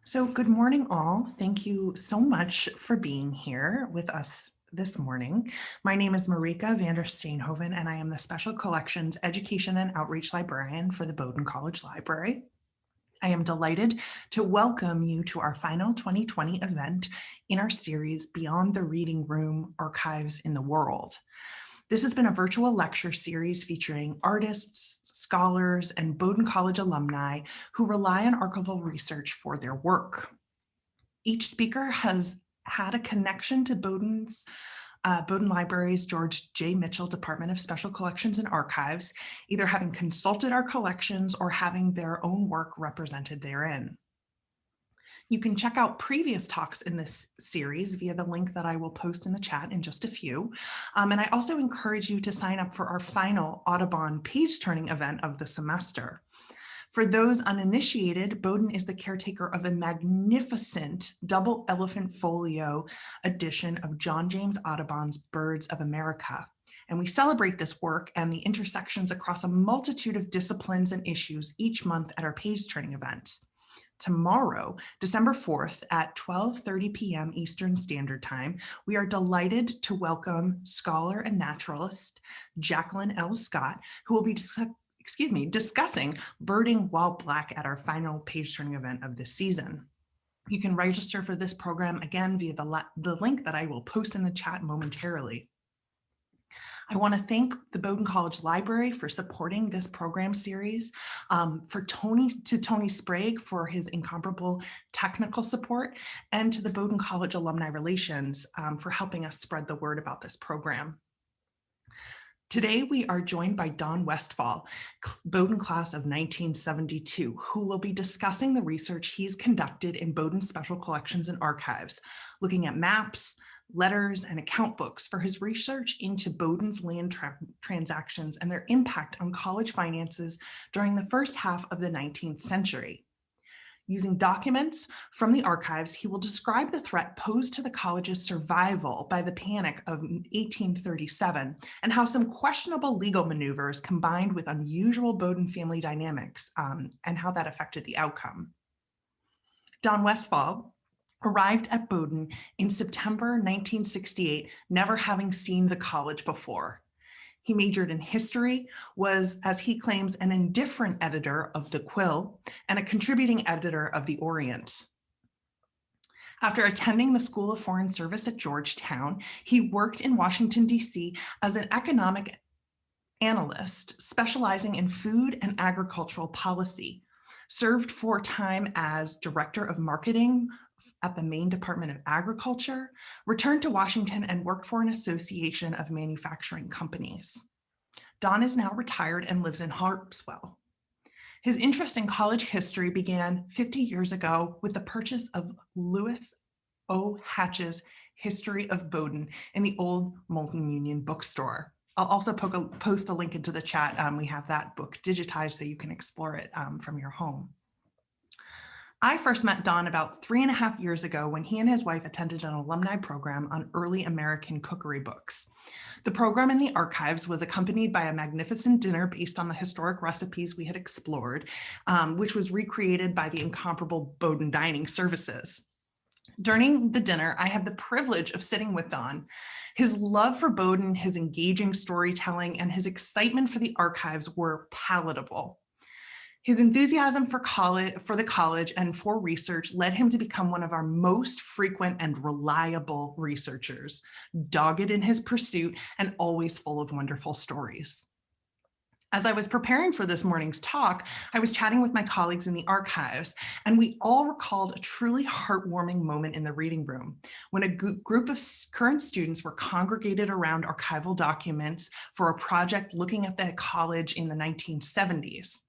So good morning, all. Thank you so much for being here with us this morning. My name is Marika van der Steenhoven, and I am the Special Collections Education and Outreach Librarian for the Bowdoin College Library. I am delighted to welcome you to our final 2020 event in our series, Beyond the Reading Room, Archives in the World. This has been a virtual lecture series featuring artists, scholars, and Bowdoin College alumni who rely on archival research for their work. Each speaker has had a connection to Bowdoin Library's George J. Mitchell Department of Special Collections and Archives, either having consulted our collections or having their own work represented therein. You can check out previous talks in this series via the link that I will post in the chat in just a few. And I also encourage you to sign up for our final Audubon page turning event of the semester. For those uninitiated, Bowdoin is the caretaker of a magnificent double elephant folio edition of John James Audubon's Birds of America. And we celebrate this work and the intersections across a multitude of disciplines and issues each month at our page turning event. Tomorrow, December 4th at 12:30 p.m. Eastern Standard Time, we are delighted to welcome scholar and naturalist Jacqueline L. Scott, who will be discussing birding while black at our final page turning event of this season. You can register for this program again via the link that I will post in the chat momentarily. I want to thank the Bowdoin College Library for supporting this program series, to Tony Sprague for his incomparable technical support, and to the Bowdoin College Alumni Relations for helping us spread the word about this program. Today, we are joined by Don Westfall, Bowdoin class of 1972, who will be discussing the research he's conducted in Bowdoin Special Collections and Archives, looking at maps, letters, and account books for his research into Bowdoin's land transactions and their impact on college finances during the first half of the 19th century. Using documents from the archives, he will describe the threat posed to the college's survival by the Panic of 1837 and how some questionable legal maneuvers combined with unusual Bowdoin family dynamics and how that affected the outcome. Don Westfall arrived at Bowdoin in September 1968, never having seen the college before. He majored in history, was, as he claims, an indifferent editor of the Quill and a contributing editor of the Orient. After attending the School of Foreign Service at Georgetown, he worked in Washington, D.C. as an economic analyst specializing in food and agricultural policy, served for a time as director of marketing at the Maine Department of Agriculture, returned to Washington and worked for an association of manufacturing companies. Don is now retired and lives in Harpswell. His interest in college history began 50 years ago with the purchase of Lewis O. Hatch's History of Bowdoin in the old Moulton Union bookstore. I'll also post a link into the chat. We have that book digitized so you can explore it from your home. I first met Don about 3.5 years ago when he and his wife attended an alumni program on early American cookery books. The program in the archives was accompanied by a magnificent dinner based on the historic recipes we had explored, which was recreated by the incomparable Bowdoin dining services. During the dinner, I had the privilege of sitting with Don. His love for Bowdoin, his engaging storytelling, and his excitement for the archives were palatable. His enthusiasm for the college and for research led him to become one of our most frequent and reliable researchers, dogged in his pursuit and always full of wonderful stories. As I was preparing for this morning's talk, I was chatting with my colleagues in the archives, and we all recalled a truly heartwarming moment in the reading room when a group of current students were congregated around archival documents for a project looking at the college in the 1970s.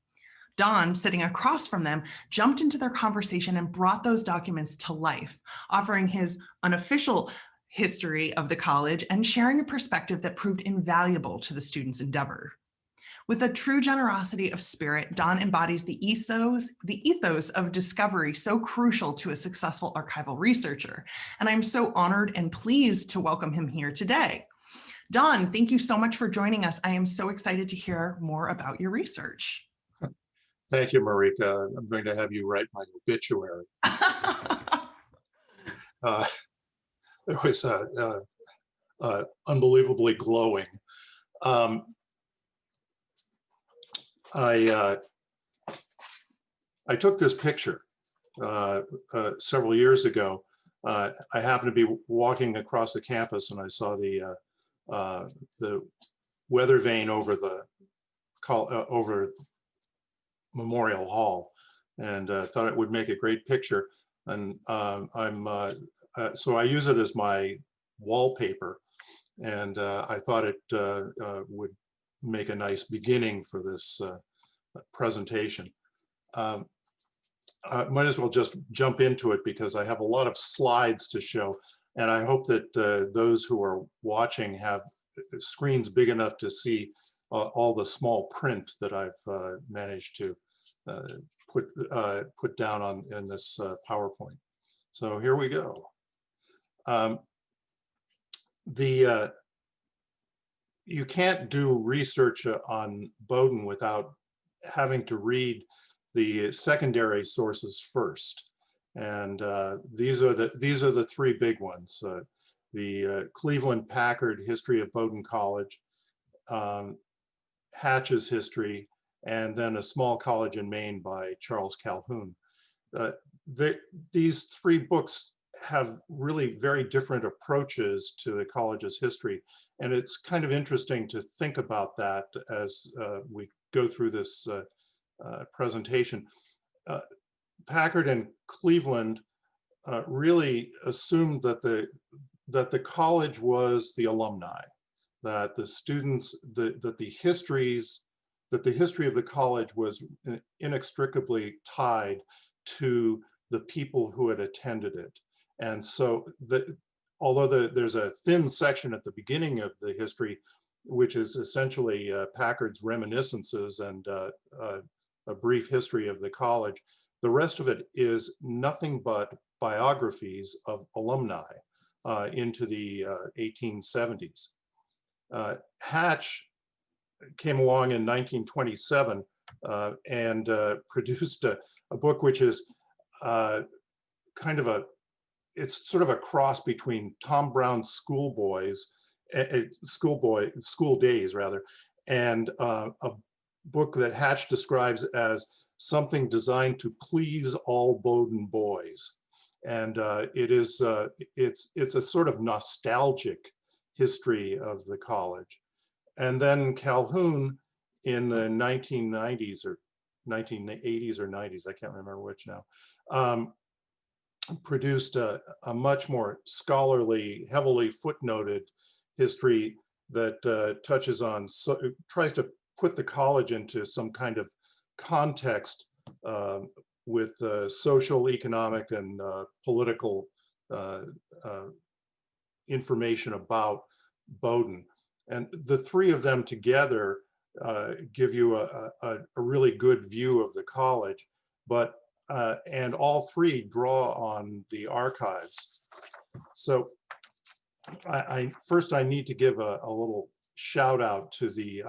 Don, sitting across from them, jumped into their conversation and brought those documents to life, offering his unofficial history of the college and sharing a perspective that proved invaluable to the students' endeavor. With a true generosity of spirit, Don embodies the ethos of discovery so crucial to a successful archival researcher, and I'm so honored and pleased to welcome him here today. Don, thank you so much for joining us. I am so excited to hear more about your research. Thank you, Marika. I'm going to have you write my obituary. Uh, it was unbelievably glowing. I took this picture several years ago. I happened to be walking across the campus, and I saw the weather vane over over Memorial Hall, and thought it would make a great picture. And so I use it as my wallpaper, and I thought it would make a nice beginning for this presentation. Might as well just jump into it because I have a lot of slides to show, and I hope that those who are watching have screens big enough to see all the small print that I've managed to put down in this PowerPoint. So here we go. You can't do research on Bowdoin without having to read the secondary sources first, and these are the three big ones: the Cleveland Packard History of Bowdoin College, Hatch's History, and then a small college in Maine by Charles Calhoun. These three books have really very different approaches to the college's history, and it's kind of interesting to think about that as we go through this presentation. Packard and Cleveland really assumed that the college was the alumni, that the students, that the history of the college was inextricably tied to the people who had attended it. And so although there's a thin section at the beginning of the history, which is essentially Packard's reminiscences and a brief history of the college, the rest of it is nothing but biographies of alumni into the 1870s. Hatch came along in 1927 and produced a book which is it's sort of a cross between Tom Brown's School Days rather, and a book that Hatch describes as something designed to please all Bowdoin boys. And it's a sort of nostalgic history of the college. And then Calhoun in the 1990s or 1980s or 90s, I can't remember which now, produced a much more scholarly, heavily footnoted history that touches on, tries to put the college into some kind of context with social, economic, and political information about Bowdoin. And the three of them together give you a really good view of the college, and all three draw on the archives. So first I need to give a little shout out to the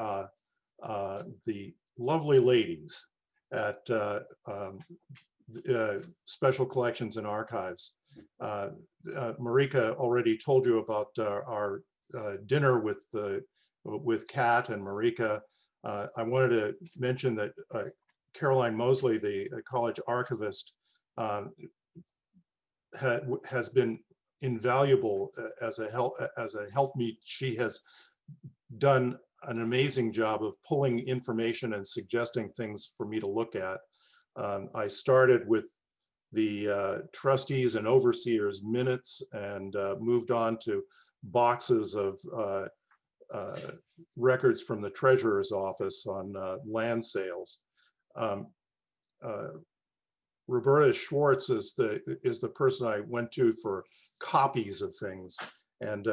lovely ladies at Special Collections and Archives. Marika already told you about our dinner with Kat and Marika. I wanted to mention that Caroline Mosley, the college archivist, has been invaluable as a helpmeet. She has done an amazing job of pulling information and suggesting things for me to look at. I started with the trustees and overseers minutes and moved on to boxes of records from the treasurer's office on land sales. Roberta Schwartz is the person I went to for copies of things, and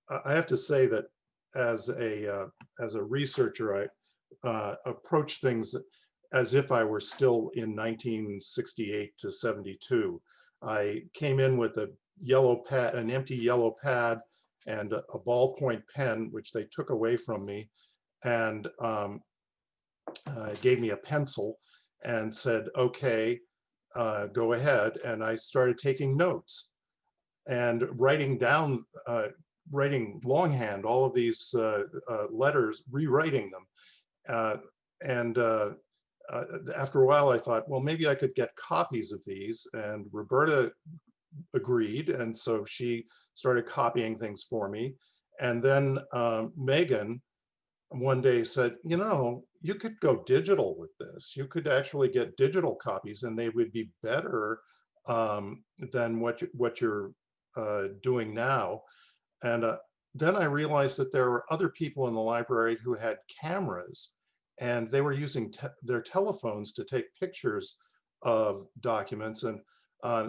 I have to say that as a researcher, I approach things as if I were still in 1968 to 72. I came in with a yellow pad, an empty yellow pad, and a ballpoint pen, which they took away from me, and gave me a pencil. and said, okay, go ahead. And I started taking notes and writing down, writing longhand, all of these letters, rewriting them. After a while, I thought, well, maybe I could get copies of these. And Roberta agreed. And so she started copying things for me. And then Megan one day said, you know, you could go digital with this. You could actually get digital copies and they would be better than what you're doing now. And then I realized that there were other people in the library who had cameras and they were using their telephones to take pictures of documents. And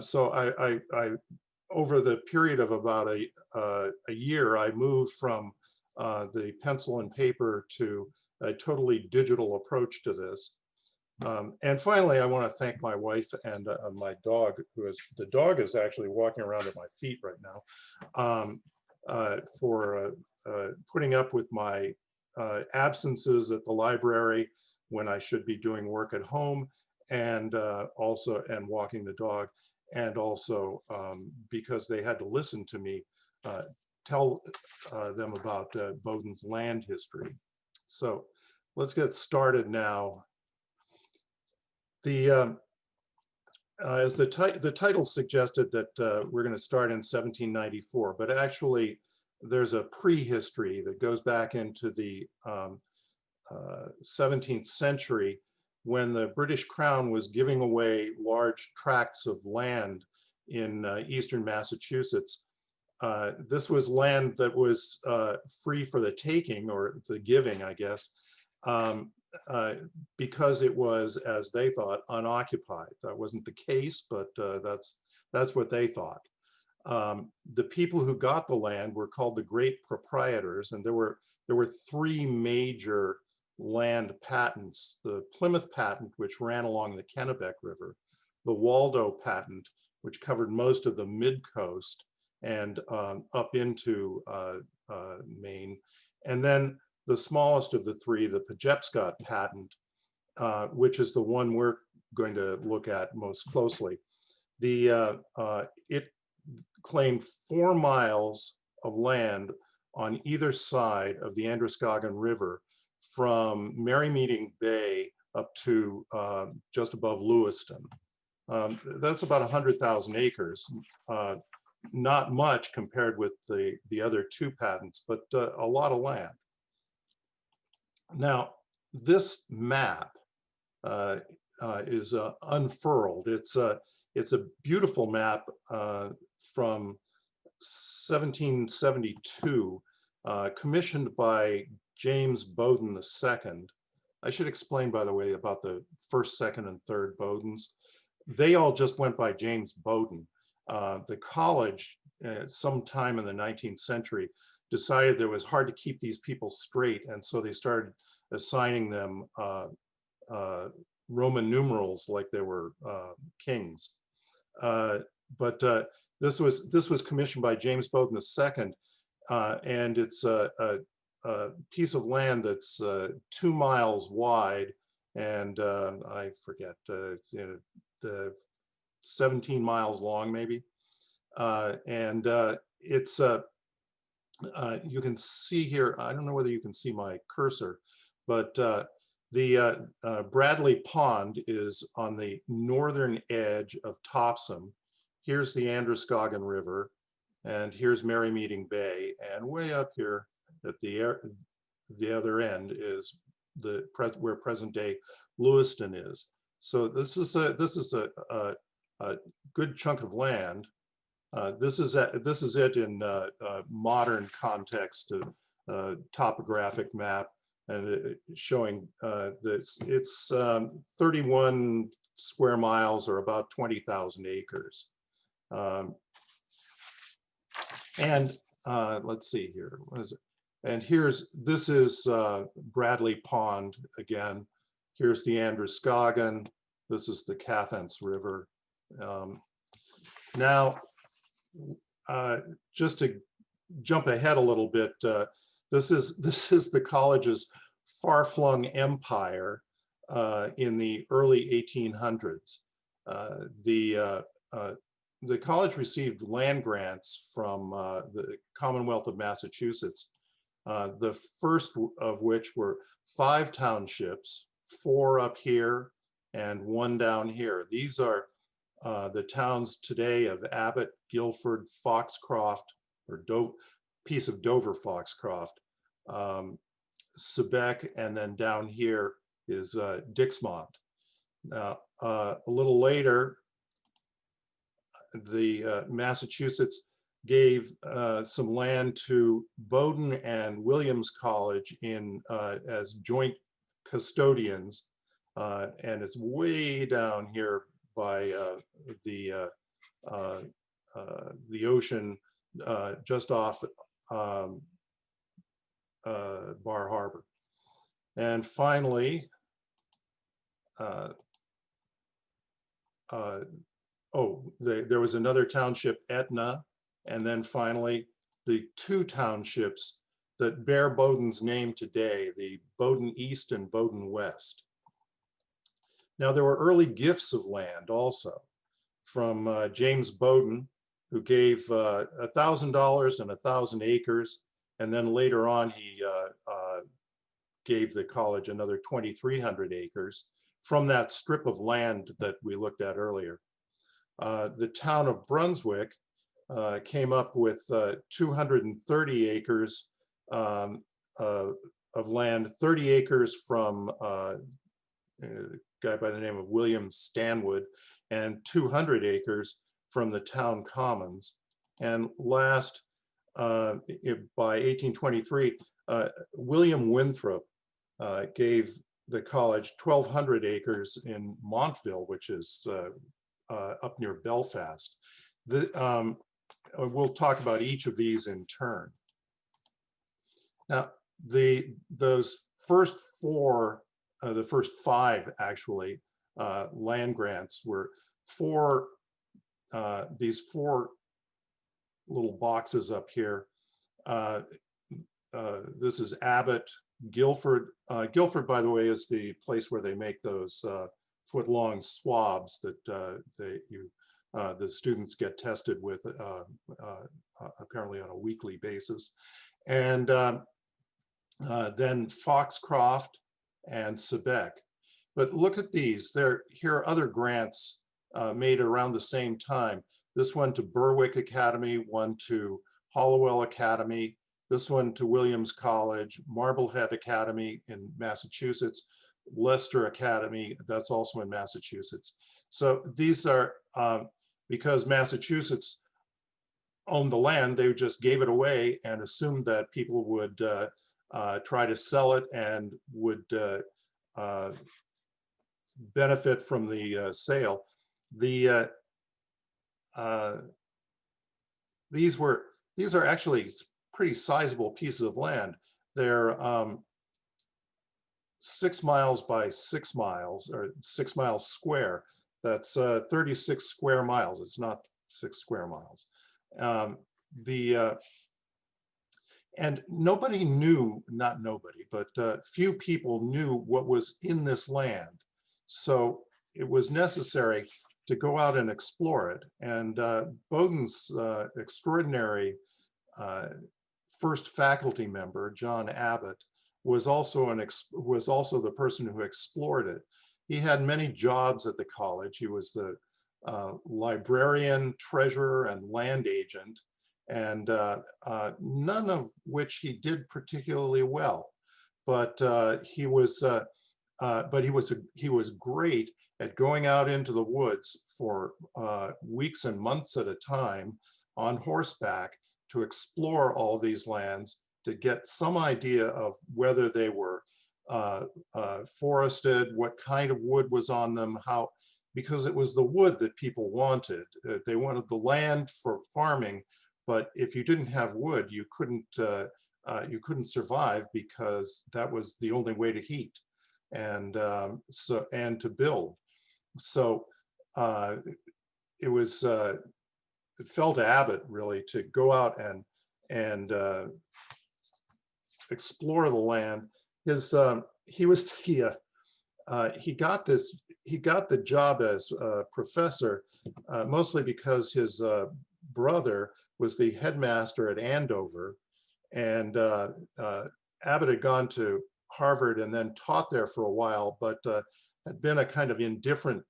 so I over the period of about a year, I moved from the pencil and paper to a totally digital approach to this. And finally, I want to thank my wife and my dog, the dog is actually walking around at my feet right now, for putting up with my absences at the library when I should be doing work at home, and also walking the dog, and also because they had to listen to me tell them about Bowdoin's land history. So let's get started now. As the title suggested that we're going to start in 1794, but actually there's a prehistory that goes back into the 17th century when the British Crown was giving away large tracts of land in eastern Massachusetts. This was land that was free for the taking, or the giving, I guess, because it was, as they thought, unoccupied. That wasn't the case, but that's what they thought. The people who got the land were called the Great Proprietors, and there were three major land patents: the Plymouth patent, which ran along the Kennebec River; the Waldo patent, which covered most of the mid-coast and up into Maine; and then the smallest of the three, the Pejepscot patent, which is the one we're going to look at most closely. It claimed 4 miles of land on either side of the Androscoggin River, from Merrymeeting Bay up to just above Lewiston. That's about 100,000 acres. Not much compared with the other 2 patents, but a lot of land. Now, this map is unfurled. It's a beautiful map from 1772, commissioned by James Bowdoin II. I should explain, by the way, about the first, second, and third Bowdens. They all just went by James Bowdoin. The college, sometime in the 19th century, decided that it was hard to keep these people straight, and so they started assigning them Roman numerals like they were kings. But this was commissioned by James Bowdoin II, and it's a piece of land that's 2 miles wide, and I forget, the 17 miles long, maybe. And it's you can see here, I don't know whether you can see my cursor, but the Bradley Pond is on the northern edge of Topsham. Here's the Androscoggin River, and here's Merrymeeting Bay, and way up here at the other end is where present-day Lewiston is. So this is a good chunk of land. This is it in modern context, topographic map, and showing that it's 31 square miles, or about 20,000 acres. And let's see here, what is it? And this is Bradley Pond again. Here's the Androscoggin. This is the Cathants River. Now, just to jump ahead a little bit, this is the college's far-flung empire in the early 1800s. The college received land grants from the Commonwealth of Massachusetts, the first of which were 5 townships, 4 up here and 1 down here. These are the towns today of Abbott, Guilford, Foxcroft, or piece of Dover Foxcroft, Sebec, and then down here is Dixmont. Now, a little later, the Massachusetts gave some land to Bowdoin and Williams College as joint custodians, and it's way down here by the ocean, just off Bar Harbor. And finally, there was another township, Etna, and then finally the 2 townships that bear Bowdoin's name today, the Bowdoin East and Bowdoin West. Now, there were early gifts of land also from James Bowdoin, who gave $1,000 and 1,000 acres, and then later on he gave the college another 2,300 acres from that strip of land that we looked at earlier. The town of Brunswick came up with 230 acres of land, 30 acres from a guy by the name of William Stanwood, and 200 acres from the town commons. And last, by 1823, William Winthrop gave the college 1,200 acres in Montville, which is up near Belfast. We'll talk about each of these in turn. Now, those first 4, the first 5 actually, land grants were these 4 little boxes up here. This is Abbott, Guilford. Guilford, by the way, is the place where they make those foot-long swabs that the students get tested with apparently on a weekly basis. And then Foxcroft and Sebec. But look at these. Here are other grants made around the same time. This one to Berwick Academy, one to Hollowell Academy, this one to Williams College, Marblehead Academy in Massachusetts, Leicester Academy, that's also in Massachusetts. So these are, because Massachusetts owned the land, they just gave it away and assumed that people would try to sell it and would benefit from the sale. These are actually pretty sizable pieces of land. They're 6 miles by 6 miles, or 6 miles square. That's 36 square miles. It's not 6 square miles. And nobody knew, not nobody, but few people knew what was in this land. So it was necessary to go out and explore it. And Bowdoin's extraordinary first faculty member, John Abbott, was also the person who explored it. He had many jobs at the college. He was the librarian, treasurer, and land agent, and none of which he did particularly well. But he was great at going out into the woods for weeks and months at a time on horseback to explore all these lands, to get some idea of whether they were forested, what kind of wood was on them, because it was the wood that people wanted. They wanted the land for farming, but if you didn't have wood, you couldn't survive, because that was the only way to heat and to build. So it fell to Abbott really to go out and explore the land. He was he got the job as a professor mostly because his brother was the headmaster at Andover, and Abbott had gone to Harvard and then taught there for a while, but had been a kind of indifferent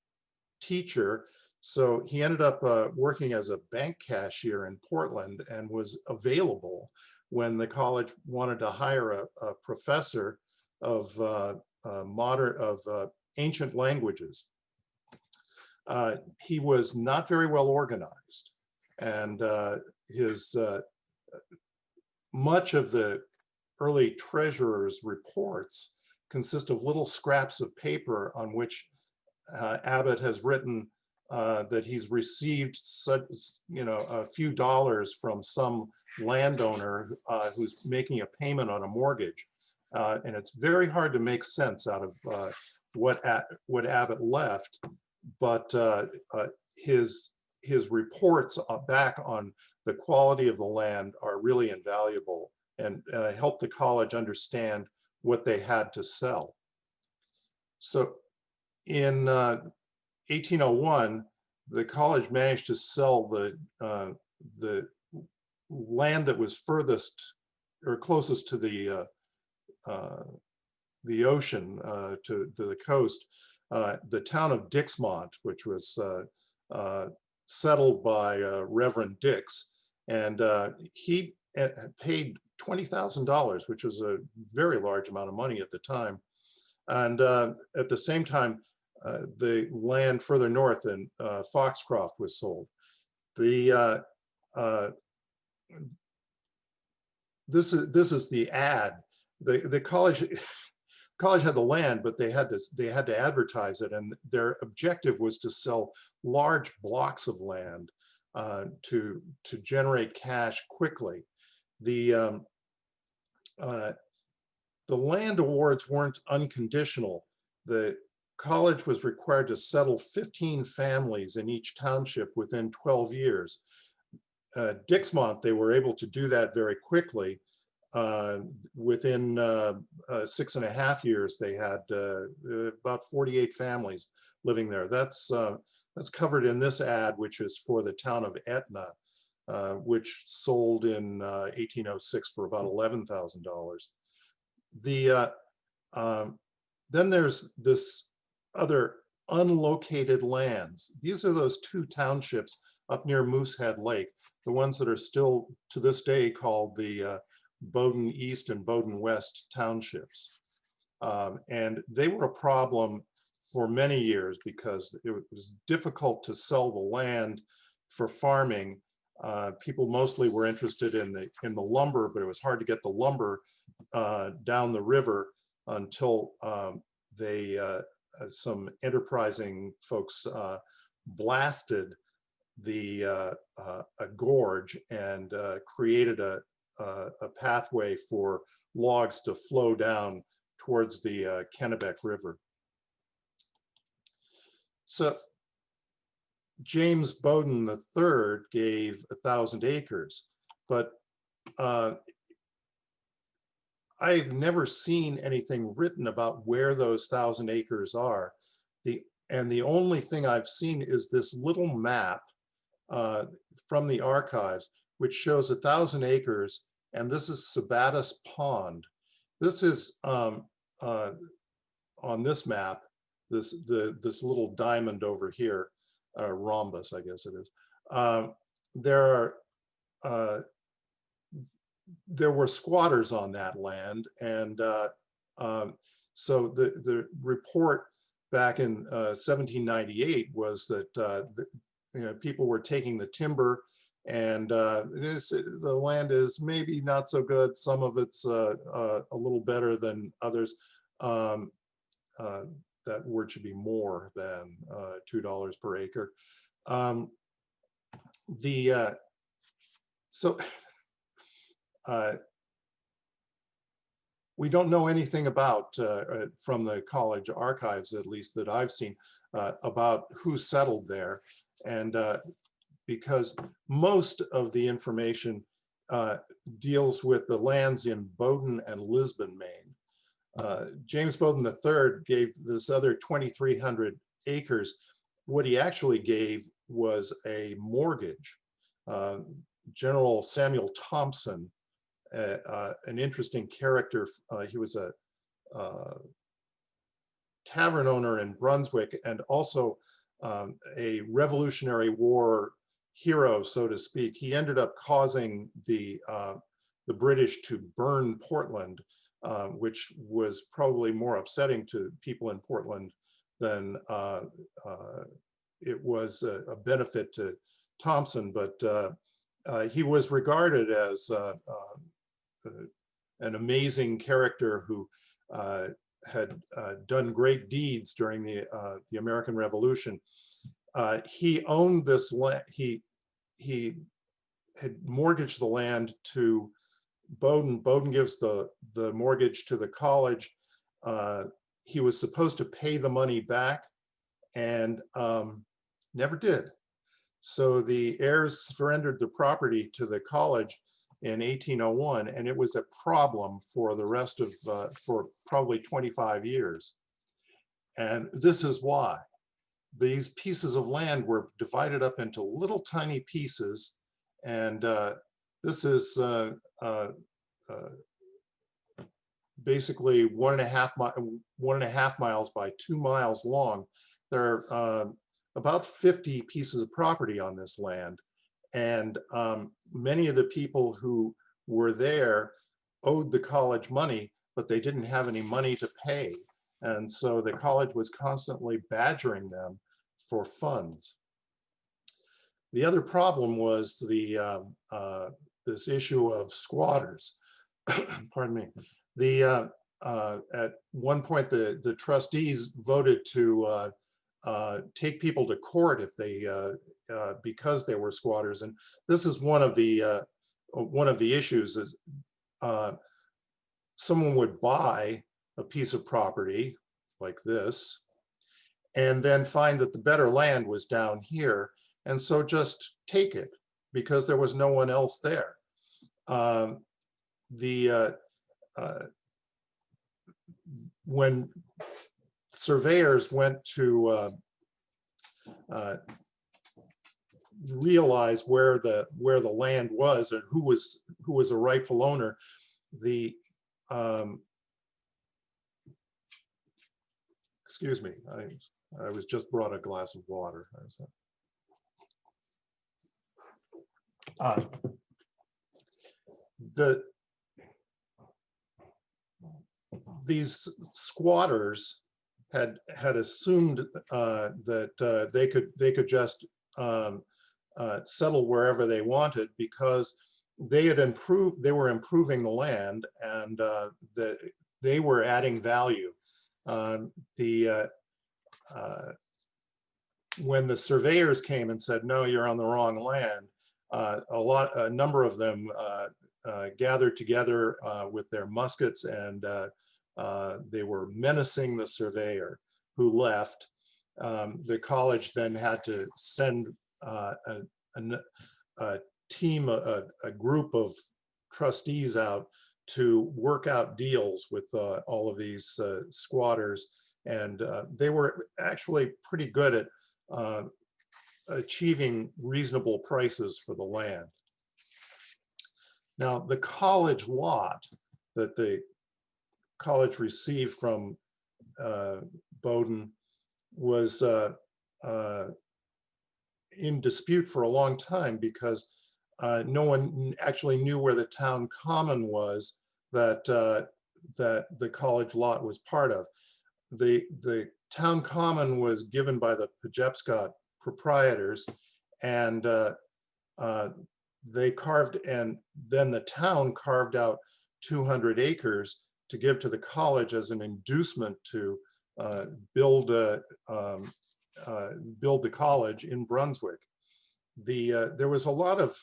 teacher. So he ended up working as a bank cashier in Portland and was available when the college wanted to hire a professor of ancient languages. He was not very well organized, and his much of the early treasurer's reports consist of little scraps of paper on which Abbott has written that he's received such, a few dollars from some landowner who's making a payment on a mortgage. And it's very hard to make sense out of what Abbott left, but his reports back on the quality of the land are really invaluable and help the college understand what they had to sell. So in 1801, the college managed to sell the land that was furthest or closest to the ocean, to the coast, the town of Dixmont, which was settled by Reverend Dix, and he paid $20,000, which was a very large amount of money at the time. And at the same time, the land further north in Foxcroft was sold. This is the ad. The college had the land, but they had to advertise it, and their objective was to sell large blocks of land to generate cash quickly. The land awards weren't unconditional. The college was required to settle 15 families in each township within 12 years. Dixmont, they were able to do that very quickly. Within 6.5 years, they had about 48 families living there. That's covered in this ad, which is for the town of Etna, which sold in 1806 for about $11,000. Then there's this other unlocated lands. These are those two townships up near Moosehead Lake, the ones that are still to this day called the Bowdoin East and Bowdoin West townships. And they were a problem for many years because it was difficult to sell the land for farming. People mostly were interested in the lumber, but it was hard to get the lumber down the river until some enterprising folks blasted a gorge and created a pathway for logs to flow down towards the Kennebec River. So James Bowdoin III gave 1,000 acres, but I've never seen anything written about where those 1,000 acres are. And the only thing I've seen is this little map from the archives, which shows 1,000 acres, and this is Sabattis Pond. This is on this map, this little diamond over here, rhombus, I guess it is. There were squatters on that land, and so the report back in 1798 was that people were taking the timber, and the land is maybe not so good. Some of it's a little better than others. That word should be more than $2 per acre. We don't know anything about, from the college archives, at least that I've seen, about who settled there. And because most of the information deals with the lands in Bowdoin and Lisbon, Maine. James Bowdoin III gave this other 2,300 acres. What he actually gave was a mortgage. General Samuel Thompson, an interesting character. He was a tavern owner in Brunswick and also a Revolutionary War hero, so to speak. He ended up causing the British to burn Portland, which was probably more upsetting to people in Portland than it was a benefit to Thompson. But he was regarded as an amazing character who had done great deeds during the American Revolution. He owned this land. He had mortgaged the land to Bowdoin. Bowdoin gives the mortgage to the college. He was supposed to pay the money back and never did. So the heirs surrendered the property to the college in 1801, and it was a problem for the rest of, for probably 25 years. And this is why. These pieces of land were divided up into little tiny pieces, and this is basically 1.5 miles by 2 miles long. There are about 50 pieces of property on this land, and many of the people who were there owed the college money, but they didn't have any money to pay. And so the college was constantly badgering them for funds. The other problem was this issue of squatters. Pardon me. At one point, the trustees voted to take people to court if they because they were squatters, and this is one of the issues. Is someone would buy a piece of property like this, and then find that the better land was down here, and so just take it because there was no one else there. When surveyors went to realize where the land was and who was a rightful owner, excuse me, I was just brought a glass of water. These squatters had assumed that they could just settle wherever they wanted because they were improving the land, and that they were adding value. When the surveyors came and said, no, you're on the wrong land, a number of them gathered together with their muskets, and they were menacing the surveyor, who left. The college then had to send a team, a group of trustees out to work out deals with all of these squatters, and they were actually pretty good at achieving reasonable prices for the land. Now, the college lot that the college received from Bowdoin was in dispute for a long time because no one actually knew where the town common was that the college lot was part of. The town common was given by the Great Proprietors, and they carved, and then the town carved out 200 acres to give to the college as an inducement to build the college in Brunswick. There was a lot of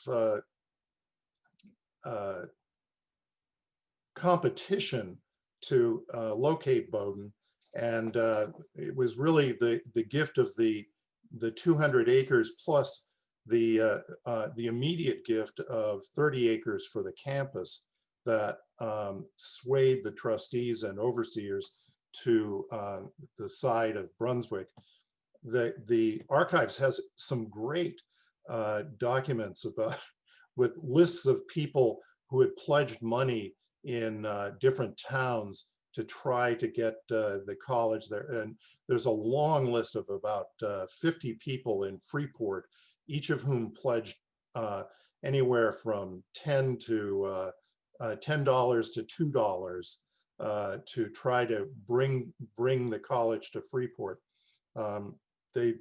competition to locate Bowdoin, and it was really the gift of the 200 acres plus the immediate gift of 30 acres for the campus that swayed the trustees and overseers to the side of Brunswick. The archives has some great documents about with lists of people who had pledged money in different towns to try to get the college there. And there's a long list of about 50 people in Freeport, each of whom pledged anywhere from $10 to $2 to try to bring the college to Freeport. They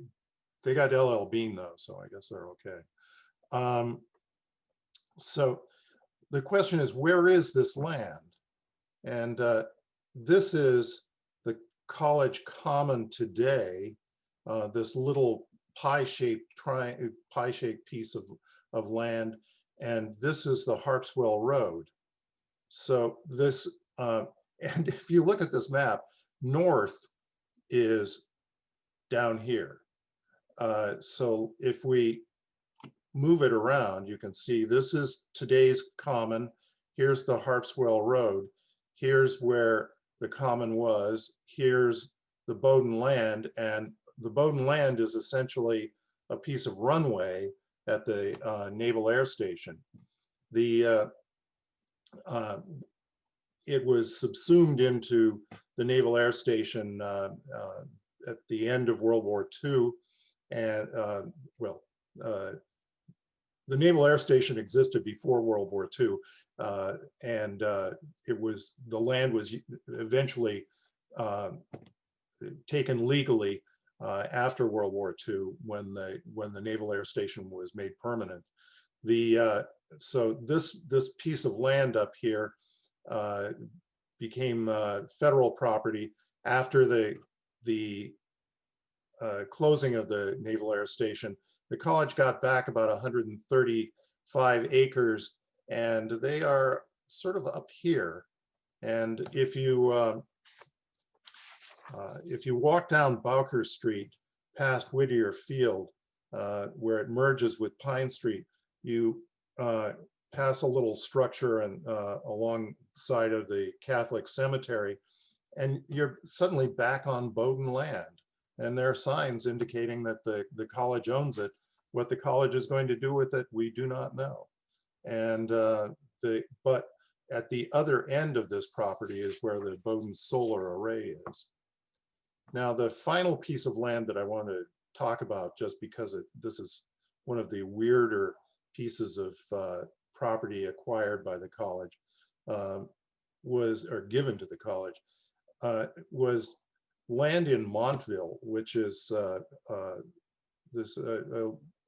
got LL Bean though, so I guess they're okay. So the question is, where is this land? And this is the college common today, this little pie-shaped piece of land, and this is the Harpswell Road. So this, and if you look at this map, north is down here. So if we move it around, you can see this is today's common. Here's the Harpswell Road. Here's where the common was. Here's the Bowdoin land, and the Bowdoin land is essentially a piece of runway at the Naval Air Station. It was subsumed into the Naval Air Station at the end of World War II, and the Naval Air Station existed before World War II, and the land was eventually taken legally after World War II when the Naval Air Station was made permanent. So this piece of land up here became federal property after the closing of the Naval Air Station. The college got back about 135 acres, and they are sort of up here. And if you walk down Bowker Street past Whittier Field, where it merges with Pine Street, you pass a little structure and alongside of the Catholic cemetery, and you're suddenly back on Bowdoin land. And there are signs indicating that the college owns it. What the college is going to do with it, we do not know. And but at the other end of this property is where the Bowdoin solar array is. Now, the final piece of land that I want to talk about, just because this is one of the weirder pieces of property acquired by the college, or given to the college, was land in Montville, which is this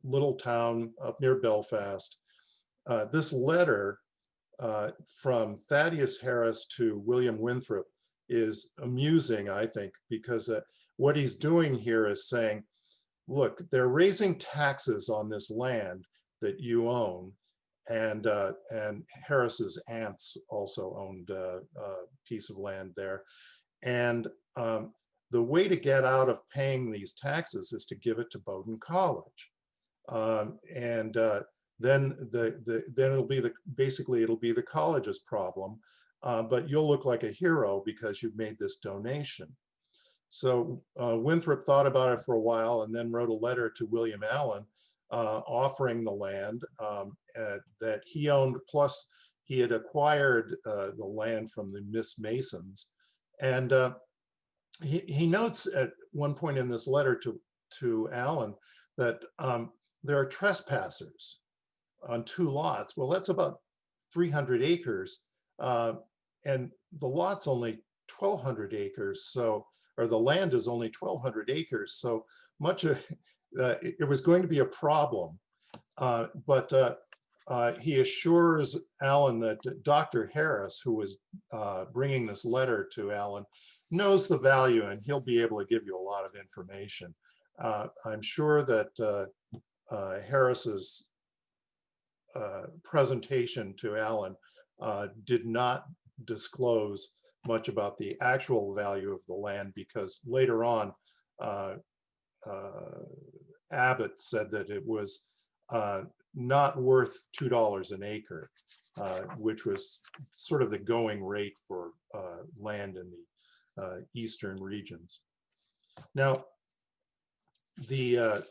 little town up near Belfast. This letter from Thaddeus Harris to William Winthrop is amusing, I think, because what he's doing here is saying, look, they're raising taxes on this land that you own, and Harris's aunts also owned a piece of land there, and the way to get out of paying these taxes is to give it to Bowdoin College, and then it'll be basically it'll be the college's problem, but you'll look like a hero because you've made this donation. So Winthrop thought about it for a while and then wrote a letter to William Allen offering the land that he owned, plus he had acquired the land from the Miss Masons. And he notes at one point in this letter to Allen that there are trespassers on 2 lots. Well, that's about 300 acres, and the lot's only 1,200 acres. So, or the land is only 1,200 acres. So much of it was going to be a problem. But he assures Allen that Dr. Harris, who was bringing this letter to Allen, knows the value, and he'll be able to give you a lot of information. I'm sure that Harris's presentation to Allen did not disclose much about the actual value of the land, because later on Abbott said that it was not worth $2 an acre. which was sort of the going rate for land in the eastern regions. Now, it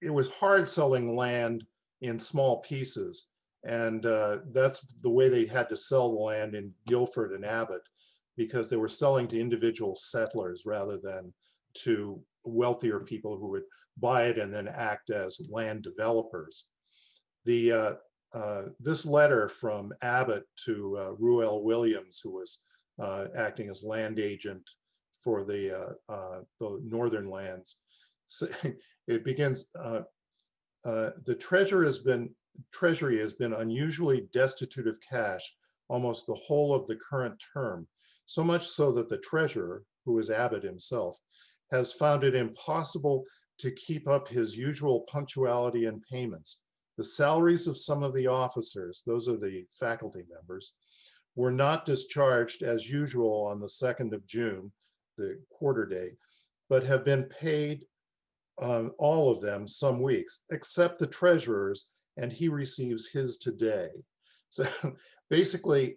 was hard selling land in small pieces, and that's the way they had to sell the land in Guilford and Abbott, because they were selling to individual settlers rather than to wealthier people who would buy it and then act as land developers. This letter from Abbott to Ruel Williams, who was acting as land agent for the northern lands, so it begins, the Treasury has been unusually destitute of cash almost the whole of the current term, so much so that the treasurer, who is Abbott himself, has found it impossible to keep up his usual punctuality and payments. The salaries of some of the officers, those are the faculty members, were not discharged as usual on the 2nd of June, the quarter day, but have been paid, all of them, some weeks, except the treasurer's, and he receives his today. So basically,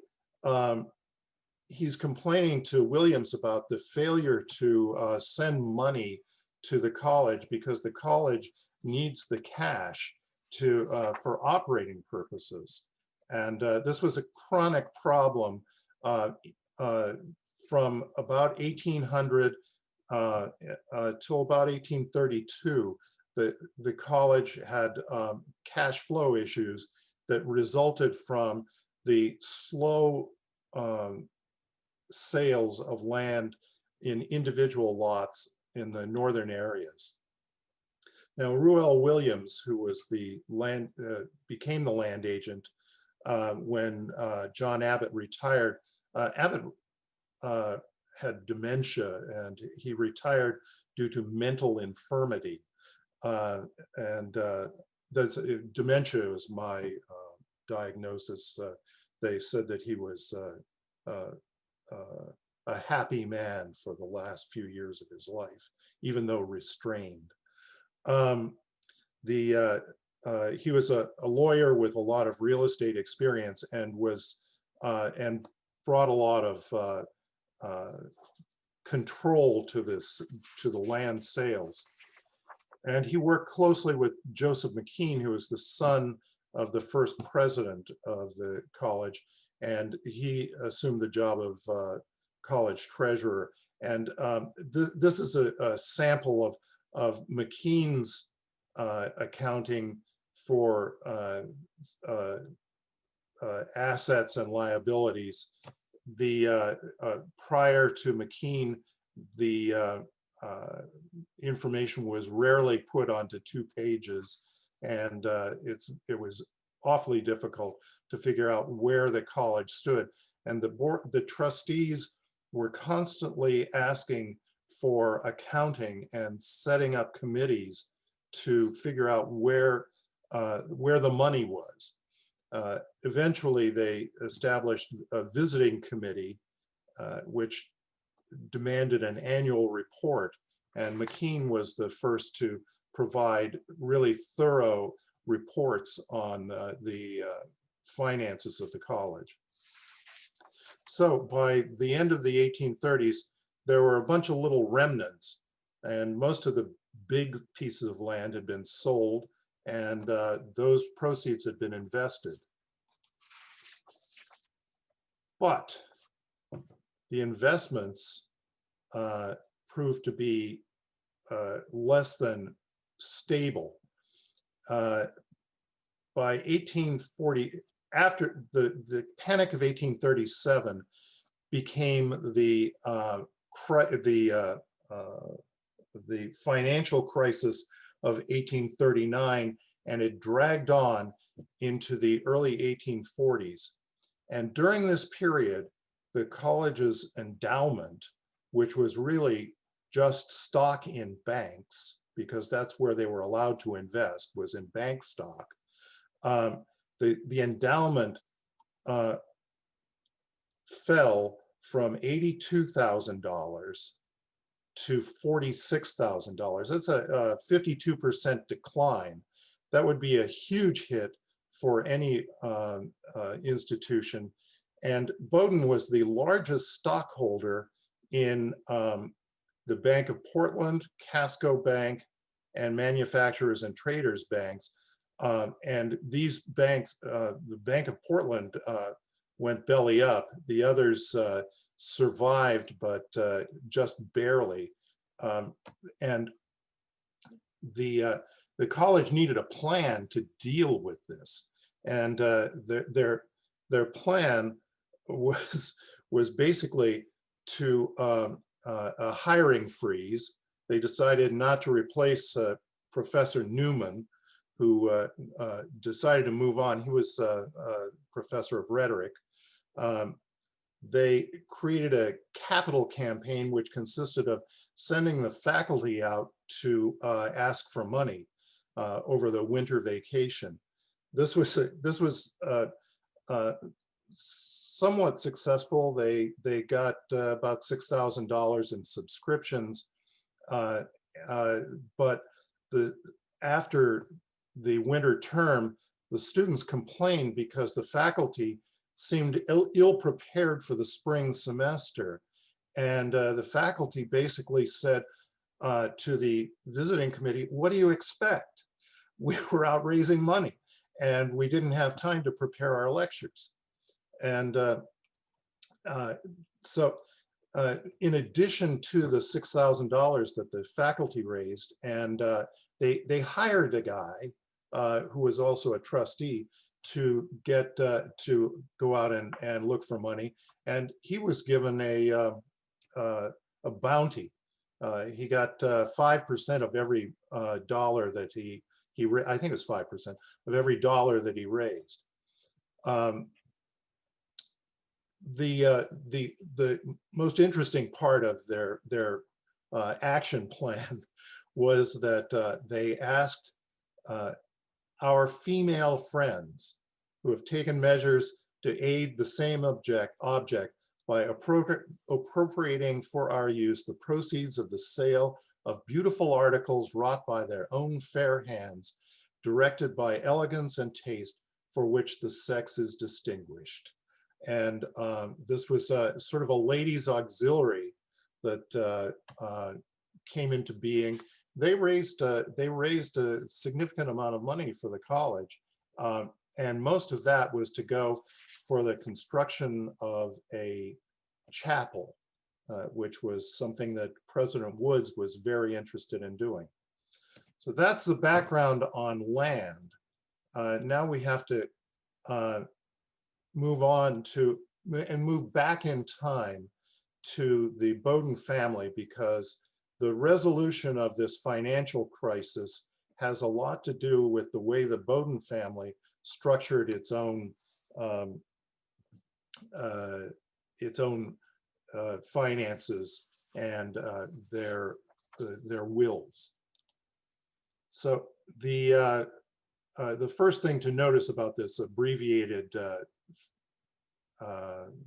he's complaining to Williams about the failure to send money to the college because the college needs the cash for operating purposes. And this was a chronic problem from about 1800 till about 1832. The college had cash flow issues that resulted from the slow sales of land in individual lots in the northern areas. Now, Ruel Williams, who was became the land agent when John Abbott retired. Abbott had dementia, and he retired due to mental infirmity. Dementia was my diagnosis. They said that he was a happy man for the last few years of his life, even though restrained. He was a lawyer with a lot of real estate experience, and brought a lot of control to the land sales. And he worked closely with Joseph McKean, who was the son of the first president of the college, and he assumed the job of college treasurer. And this is a sample of McKean's accounting for assets and liabilities. Prior to McKean, the information was rarely put onto 2 pages, and it was awfully difficult to figure out where the college stood. And the trustees were constantly asking for accounting and setting up committees to figure out where the money was. Eventually, they established a visiting committee, which demanded an annual report, and McKean was the first to provide really thorough reports on the finances of the college. So by the end of the 1830s, there were a bunch of little remnants, and most of the big pieces of land had been sold, and those proceeds had been invested. But the investments proved to be less than stable. By 1840, after the Panic of 1837 became the financial crisis of 1839, and it dragged on into the early 1840s. And during this period, the college's endowment, which was really just stock in banks, because that's where they were allowed to invest, was in bank stock. The endowment fell from $82,000 to $46,000. That's a 52% decline. That would be a huge hit for any institution. And Bowdoin was the largest stockholder in the Bank of Portland, Casco Bank, and Manufacturers and Traders banks. And these banks, the Bank of Portland went belly up. The others survived, but just barely. And the college needed a plan to deal with this. And their plan was basically to a hiring freeze. They decided not to replace Professor Newman, who decided to move on. He was a professor of rhetoric. They created a capital campaign, which consisted of sending the faculty out to ask for money over the winter vacation. This was somewhat successful. They got about $6,000 in subscriptions, but after the winter term, the students complained because the faculty seemed ill prepared for the spring semester. And the faculty basically said to the visiting committee, "What do you expect? We were out raising money and we didn't have time to prepare our lectures." And so in addition to the $6,000 that the faculty raised, and they hired a guy who was also a trustee to get to go out and look for money, and he was given a bounty. He got 5% of every dollar that I think it's 5% of every dollar that he raised. The most interesting part of their action plan was that they asked our female friends who have taken measures to aid the same object by appropriating for our use the proceeds of the sale of beautiful articles wrought by their own fair hands, directed by elegance and taste for which the sex is distinguished. And this was sort of a ladies' auxiliary that came into being. They raised a significant amount of money for the college, and most of that was to go for the construction of a chapel, which was something that President Woods was very interested in doing. So that's the background on land. Now we have to move on to and move back in time to the Bowdoin family, because the resolution of this financial crisis has a lot to do with the way the Bowdoin family structured its own finances and their wills. So the first thing to notice about this abbreviated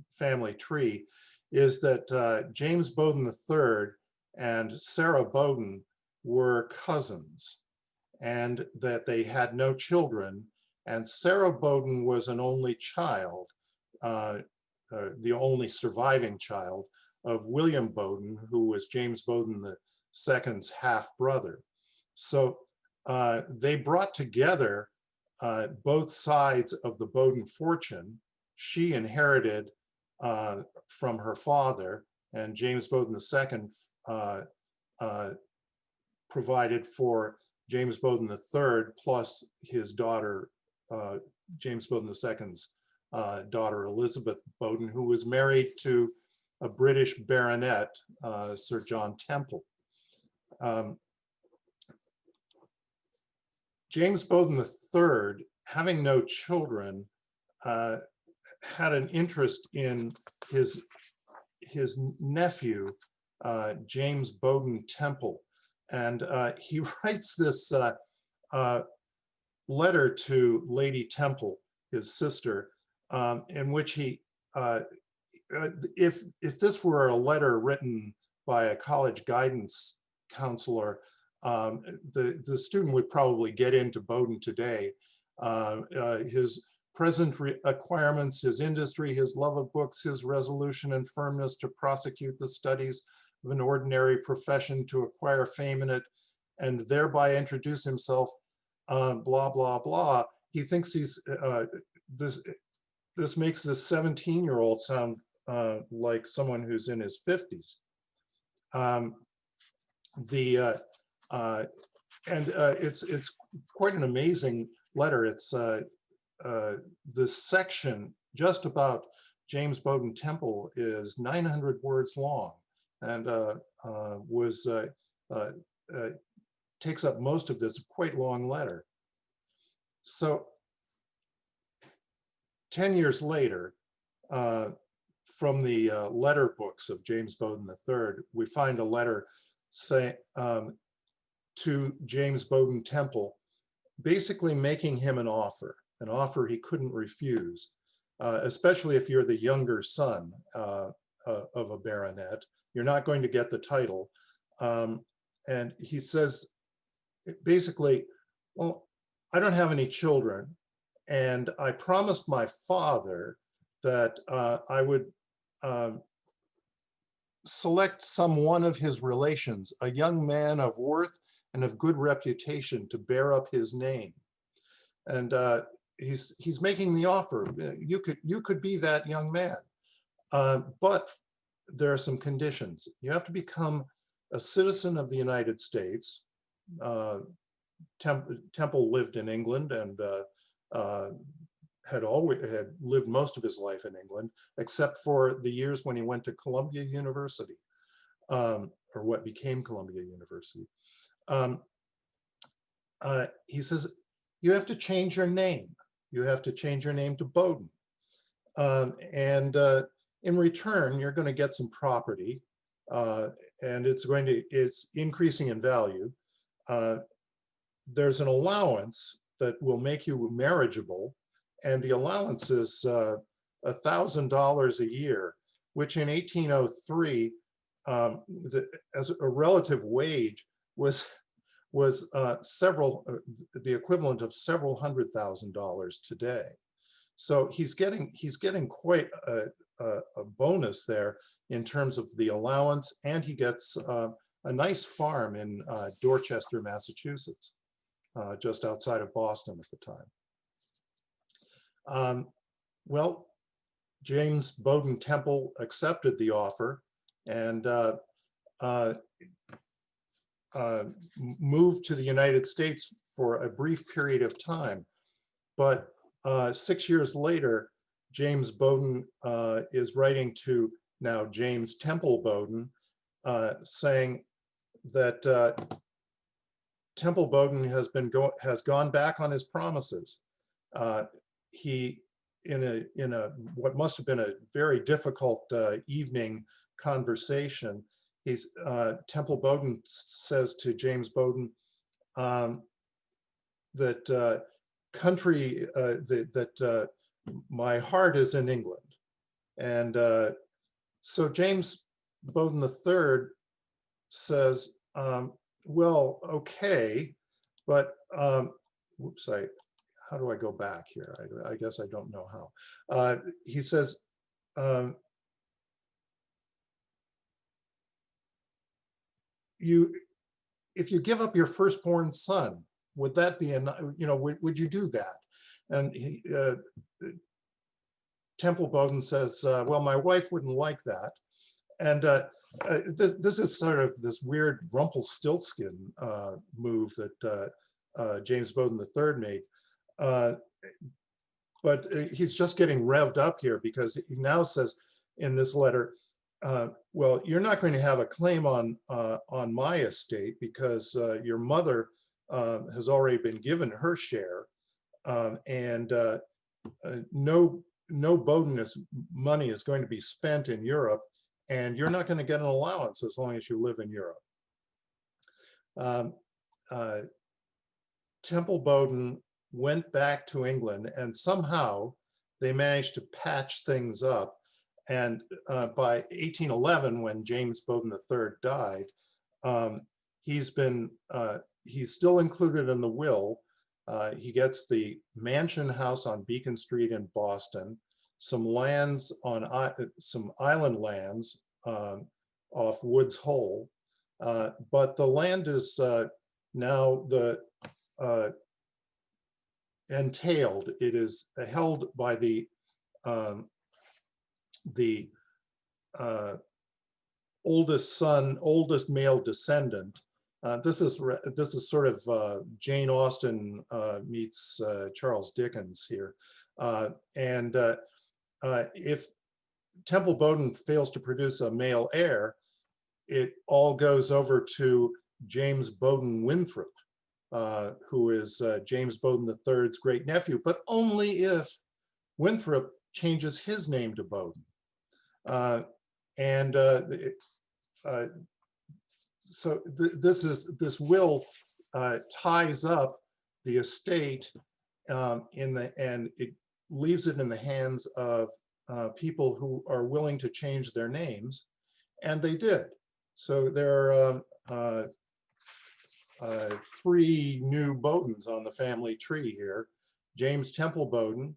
family tree is that James Bowdoin III and Sarah Bowdoin were cousins, and that they had no children. And Sarah Bowdoin was an only child, the only surviving child of William Bowdoin, who was James Bowdoin II's half brother. So they brought together both sides of the Bowdoin fortune. She inherited from her father, and James Bowdoin II provided for James Bowdoin III plus his daughter, James Bowdoin II's daughter, Elizabeth Bowdoin, who was married to a British baronet, Sir John Temple. James Bowdoin III, having no children, had an interest in his nephew, James Bowdoin Temple. And he writes this letter to Lady Temple, his sister, in which he, if this were a letter written by a college guidance counselor, the student would probably get into Bowdoin today. his present acquirements, his industry, his love of books, his resolution and firmness to prosecute the studies of an ordinary profession, to acquire fame in it, and thereby introduce himself, blah, blah, blah. He thinks he's, this makes this 17-year-old sound like someone who's in his 50s. It's quite an amazing letter. It's the section just about James Bowdoin Temple is 900 words long, and takes up most of this quite long letter. So 10 years later, from the letter books of James Bowdoin III, we find a letter to James Bowdoin Temple, basically making him an offer he couldn't refuse, especially if you're the younger son of a baronet. You're not going to get the title. And he says, basically, well, I don't have any children, and I promised my father that I would select some one of his relations, a young man of worth and of good reputation, to bear up his name. And he's making the offer. You could be that young man, but there are some conditions. You have to become a citizen of the United States. Temple lived in England and had lived most of his life in England, except for the years when he went to Columbia University, or what became Columbia University. He says, you have to change your name. You have to change your name to Bowdoin. And in return, you're going to get some property, and it's increasing in value. There's an allowance that will make you marriageable, and the allowance is $1,000 a year, which in 1803, as a relative wage, was the equivalent of several $100,000 today. So he's getting quite a bonus there in terms of the allowance, and he gets a nice farm in Dorchester, Massachusetts, just outside of Boston at the time. Well, James Bowdoin Temple accepted the offer and moved to the United States for a brief period of time. But 6 years later, James Bowdoin is writing to now James Temple Bowdoin, saying that Temple Bowdoin has gone back on his promises. He, in what must have been a very difficult evening conversation, Temple Bowdoin says to James Bowdoin that my heart is in England. And so James Bowdoin III says, well, okay, but whoops, how do I go back here? I guess I don't know how. He says, if you give up your firstborn son, would that be enough? Would you do that? And Temple Bowdoin says, well, my wife wouldn't like that. And this is sort of this weird Rumpelstiltskin move that James Bowdoin III made. But he's just getting revved up here, because he now says in this letter, well, you're not going to have a claim on my estate, because your mother has already been given her share, and no Bowdoin money is going to be spent in Europe, and you're not going to get an allowance as long as you live in Europe. Temple Bowdoin went back to England, and somehow they managed to patch things up. And by 1811, when James Bowdoin III died, he's still included in the will, He gets the mansion house on Beacon Street in Boston, some lands on some island lands off Woods Hole, but the land is now entailed. It is held by the oldest son, oldest male descendant. This is sort of Jane Austen meets Charles Dickens here. And if Temple Bowden fails to produce a male heir, it all goes over to James Bowden Winthrop, who is James Bowden III's great nephew, but only if Winthrop changes his name to Bowden. So this will ties up the estate and it leaves it in the hands of people who are willing to change their names, and they did. So there are 3 new Bowdens on the family tree here. James Temple Bowden,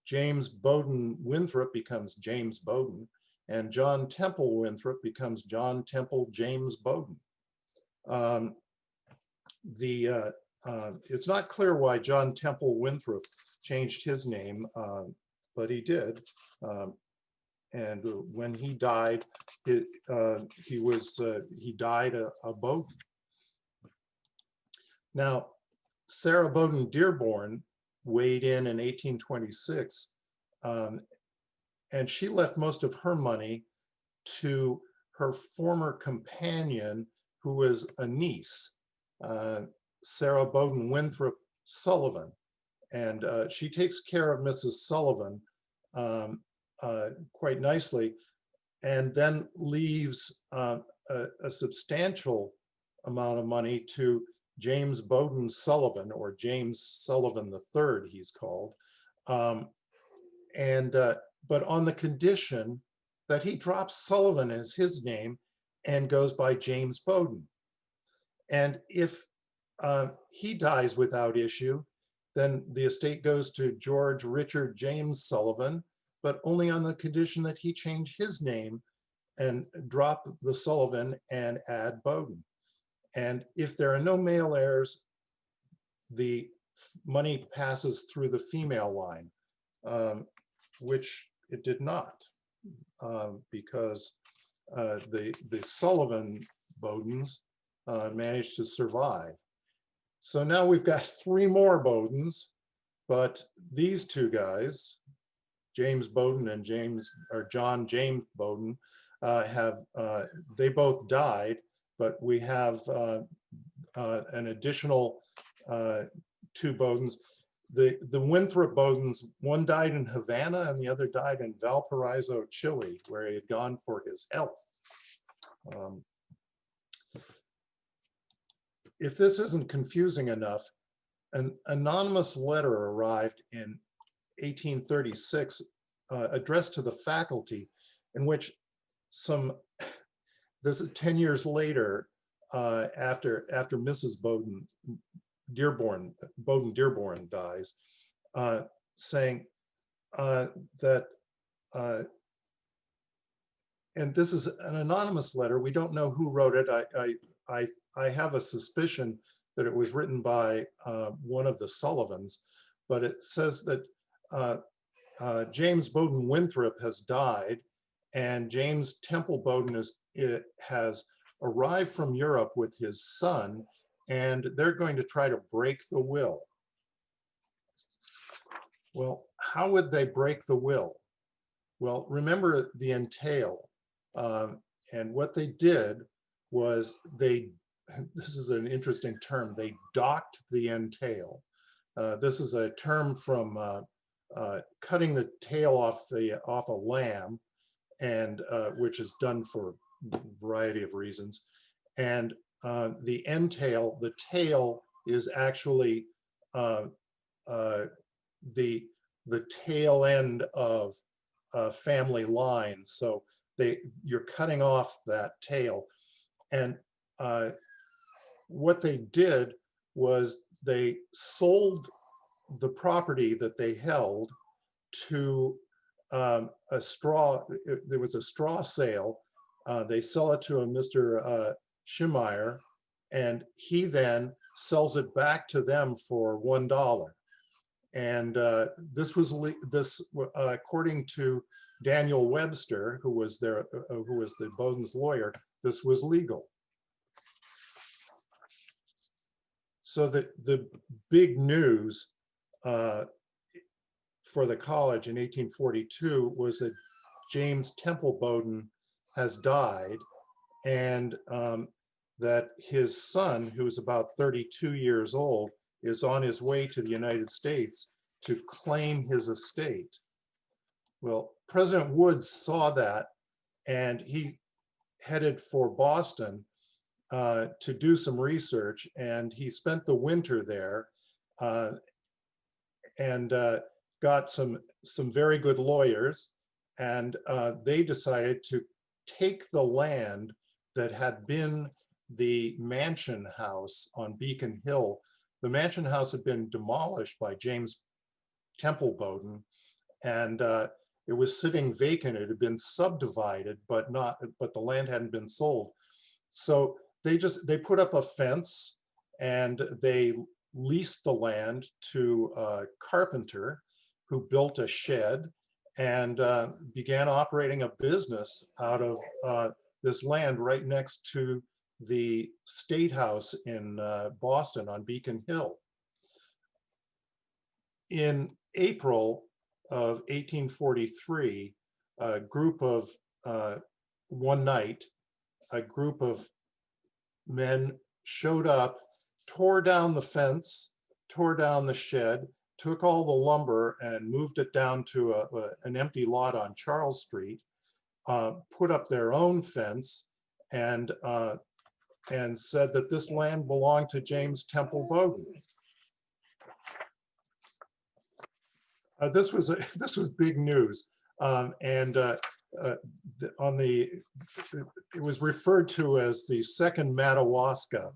James Bowden Winthrop becomes James Bowden, and John Temple Winthrop becomes John Temple James Bowden. It's not clear why John Temple Winthrop changed his name, but he did. And when he died, he died a Bowden. Now, Sarah Bowden Dearborn weighed in 1826, and she left most of her money to her former companion, who was a niece, Sarah Bowden Winthrop Sullivan. And she takes care of Mrs. Sullivan quite nicely, and then leaves a substantial amount of money to James Bowden Sullivan, or James Sullivan III, he's called. But on the condition that he drops Sullivan as his name and goes by James Bowden. And if he dies without issue, then the estate goes to George Richard James Sullivan, but only on the condition that he change his name and drop the Sullivan and add Bowden. And if there are no male heirs, the money passes through the female line, which it did not, because the Sullivan Bowdens managed to survive. So now we've got 3 more Bowdens, but these 2 guys, James Bowden and John James Bowden, they both died, but we have an additional 2 Bowdens. The Winthrop Bodens, one died in Havana and the other died in Valparaiso, Chile, where he had gone for his health. If this isn't confusing enough, an anonymous letter arrived in 1836 addressed to the faculty, in which this is 10 years later, after Mrs. Bowden Dearborn dies, saying that, and this is an anonymous letter. We don't know who wrote it. I have a suspicion that it was written by one of the Sullivans, but it says that James Bowden Winthrop has died, and James Temple Bowden has arrived from Europe with his son, and they're going to try to break the will. Well, how would they break the will? Well, remember the entail. And what they did was this is an interesting term, they docked the entail. This is a term from cutting the tail off a lamb, and which is done for a variety of reasons. And the entail, the tail, is actually the tail end of a family line. So you're cutting off that tail. And what they did was they sold the property that they held to a straw. There was a straw sale. They sell it to a Mr. Schemmeyer, and he then sells it back to them for $1. And this was according to Daniel Webster, who was the Bodens lawyer. This was legal. So the big news for the college in 1842 was that James Temple Bowden has died, and that his son, who's about 32 years old, is on his way to the United States to claim his estate. Well, President Woods saw that, and he headed for Boston to do some research, and he spent the winter there and got some very good lawyers, and they decided to take the land that had been the mansion house on Beacon Hill. The mansion house had been demolished by James Temple Bowden, and it was sitting vacant. It had been subdivided, but the land hadn't been sold. So they put up a fence, and they leased the land to a carpenter who built a shed and began operating a business out of this land right next to the State House in Boston on Beacon Hill. In April of 1843, one night, a group of men showed up, tore down the fence, tore down the shed, took all the lumber and moved it down to an empty lot on Charles Street, put up their own fence, and said that this land belonged to James Temple Bowden. This was big news, it was referred to as the Second Madawaska,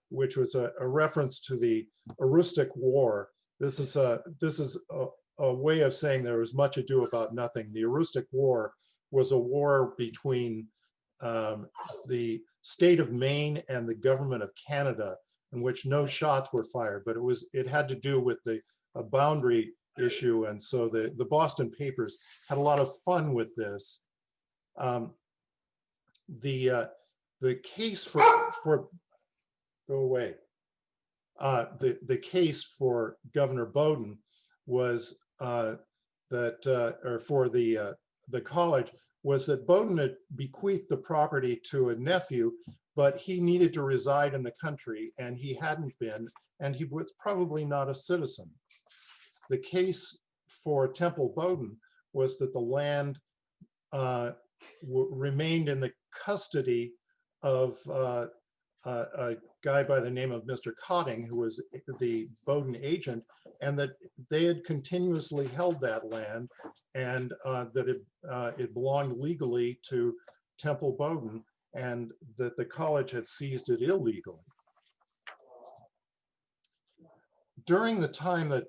which was a reference to the Aroostook War. This is a way of saying there was much ado about nothing. The Aroostook War was a war between the state of Maine and the government of Canada, in which no shots were fired, but it had to do with a boundary issue, and so the Boston papers had a lot of fun with this. The case for go away. The case for Governor Bowden was for the college was that Bowden had bequeathed the property to a nephew, but he needed to reside in the country, and he hadn't been, and he was probably not a citizen. The case for Temple Bowden was that the land remained in the custody of a guy by the name of Mr. Cotting, who was the Bowden agent, and that they had continuously held that land, and that it belonged legally to Temple Bowden, and that the college had seized it illegally. During the time that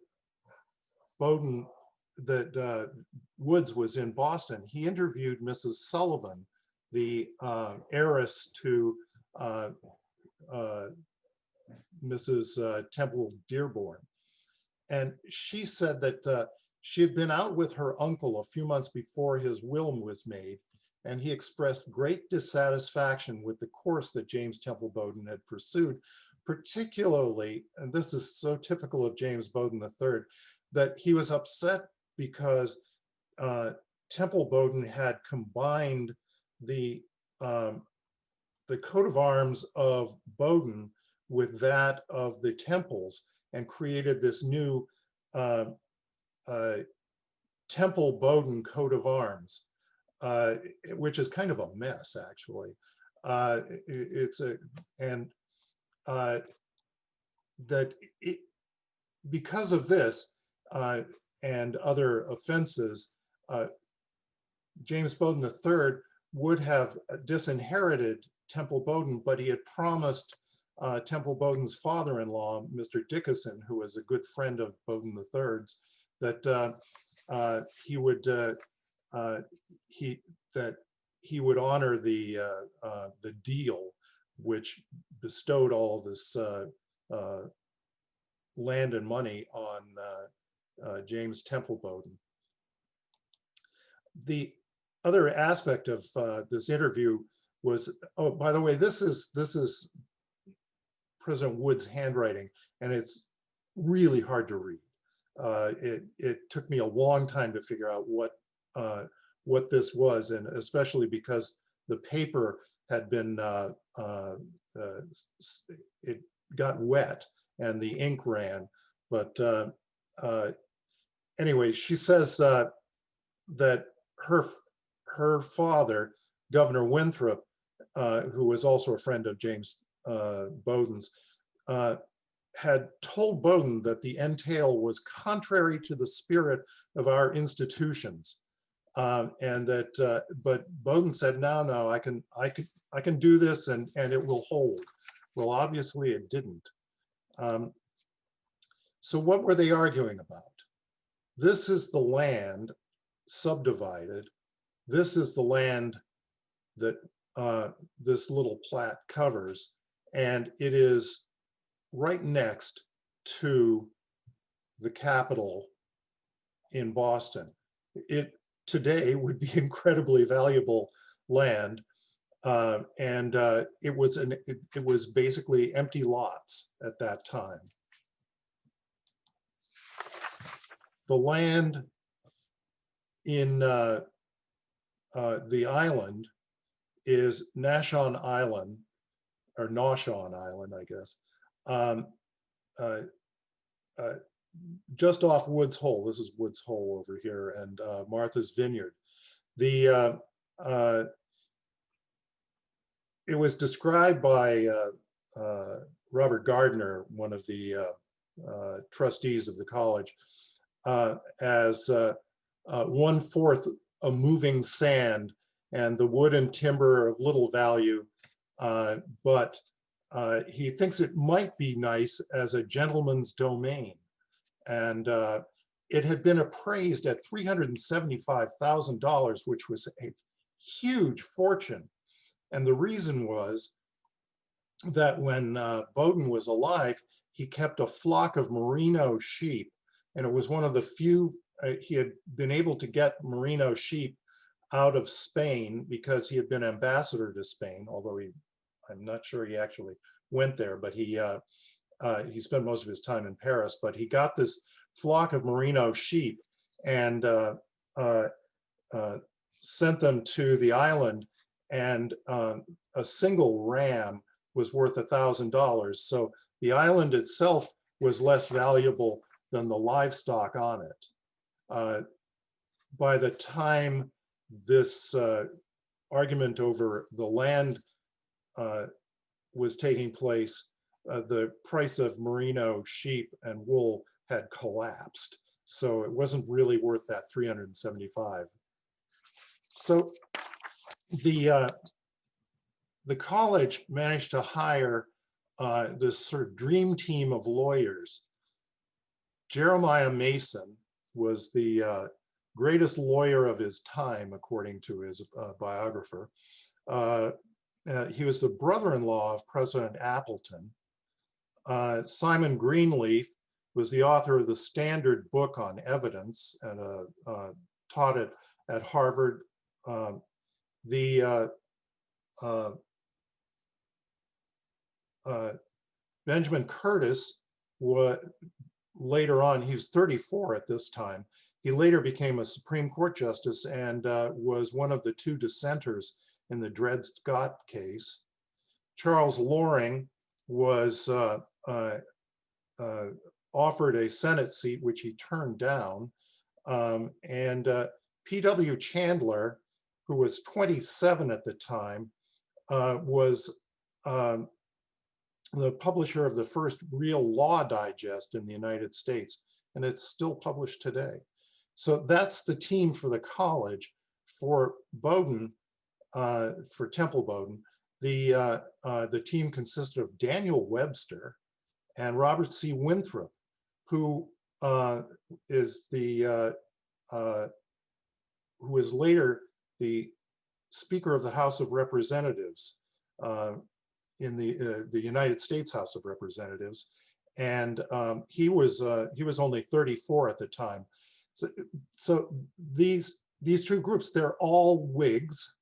Woods was in Boston, he interviewed Mrs. Sullivan, the heiress to Mrs. Temple Dearborn. And she said that she had been out with her uncle a few months before his will was made, and he expressed great dissatisfaction with the course that James Temple Bowden had pursued, particularly, and this is so typical of James Bowden III, that he was upset because Temple Bowden had combined the coat of arms of Bowden with that of the Temples and created this new Temple Bowden coat of arms, which is kind of a mess, actually. Because of this and other offenses, James Bowden III would have disinherited Temple Bowden, but he had promised Temple Bodens' father-in-law, Mr. Dickinson, who was a good friend of Bowdoin III's, that he would honor the deal, which bestowed all of this land and money on James Temple Bowden. The other aspect of this interview was, oh, by the way, this is President Wood's handwriting, and it's really hard to read. It took me a long time to figure out what this was, and especially because the paper had been, it got wet and the ink ran. But anyway, she says that her father, Governor Winthrop, who was also a friend of James Bowden's, had told Bowden that the entail was contrary to the spirit of our institutions, and that but Bowden said, no, I can do this, and it will hold. Well, obviously it didn't. So what were they arguing about? This is the land subdivided. This is the land that this little plat covers, and it is right next to the Capitol in Boston. It today would be incredibly valuable land, and it was basically empty lots at that time. The land in the island is Nashon Island, or Noshawn Island, I guess, just off Woods Hole. This is Woods Hole over here, and Martha's Vineyard. It was described by Robert Gardner, one of the trustees of the college, as 1/4 a moving sand, and the wood and timber of little value, but he thinks it might be nice as a gentleman's domain. And it had been appraised at $375,000, which was a huge fortune. And the reason was that when Bowden was alive, he kept a flock of merino sheep, and it was one of the few, he had been able to get merino sheep out of Spain because he had been ambassador to Spain, although I'm not sure he actually went there, but he spent most of his time in Paris. But he got this flock of merino sheep and sent them to the island, and a single ram was worth $1,000. So the island itself was less valuable than the livestock on it. By the time this argument over the land was taking place, the price of merino sheep and wool had collapsed. So it wasn't really worth that $375,000. So the college managed to hire this sort of dream team of lawyers. Jeremiah Mason was the greatest lawyer of his time, according to his biographer. He was the brother-in-law of President Appleton. Simon Greenleaf was the author of the standard book on evidence and taught it at Harvard. Benjamin Curtis, later on, he was 34 at this time. He later became a Supreme Court justice and was one of the 2 dissenters in the Dred Scott case. Charles Loring was offered a Senate seat, which he turned down. And P.W. Chandler, who was 27 at the time, was the publisher of the first real law digest in the United States, and it's still published today. So that's the team for the college. For Bowden, for Temple Bowden, The team consisted of Daniel Webster and Robert C. Winthrop, who is who is later the Speaker of the House of Representatives in the United States House of Representatives, and he was only 34 at the time. So these two groups, they're all Whigs.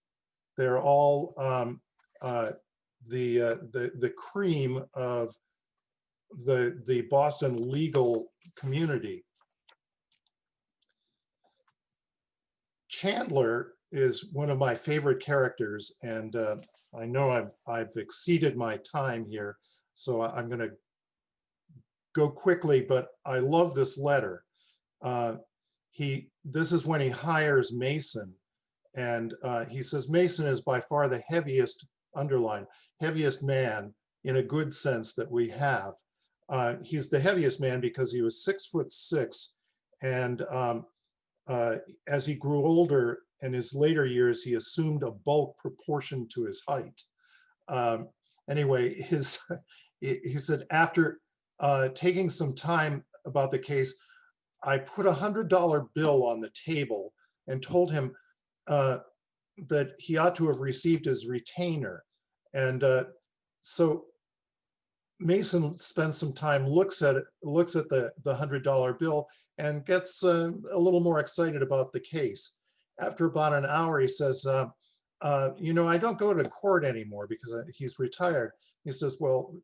They're all the cream of the Boston legal community. Chandler is one of my favorite characters, and I know I've exceeded my time here, so I'm going to go quickly, but I love this letter. This is when he hires Mason, and he says, Mason is by far the heaviest, underline, heaviest man in a good sense that we have. He's the heaviest man because he was 6'6", and as he grew older in his later years, he assumed a bulk proportion to his height. Anyway, he said, after taking some time about the case, I put a $100 bill on the table and told him that he ought to have received his retainer. And so Mason spends some time, looks at the $100 bill and gets a little more excited about the case. After about an hour, he says, you know, I don't go to court anymore because he's retired. He says, well,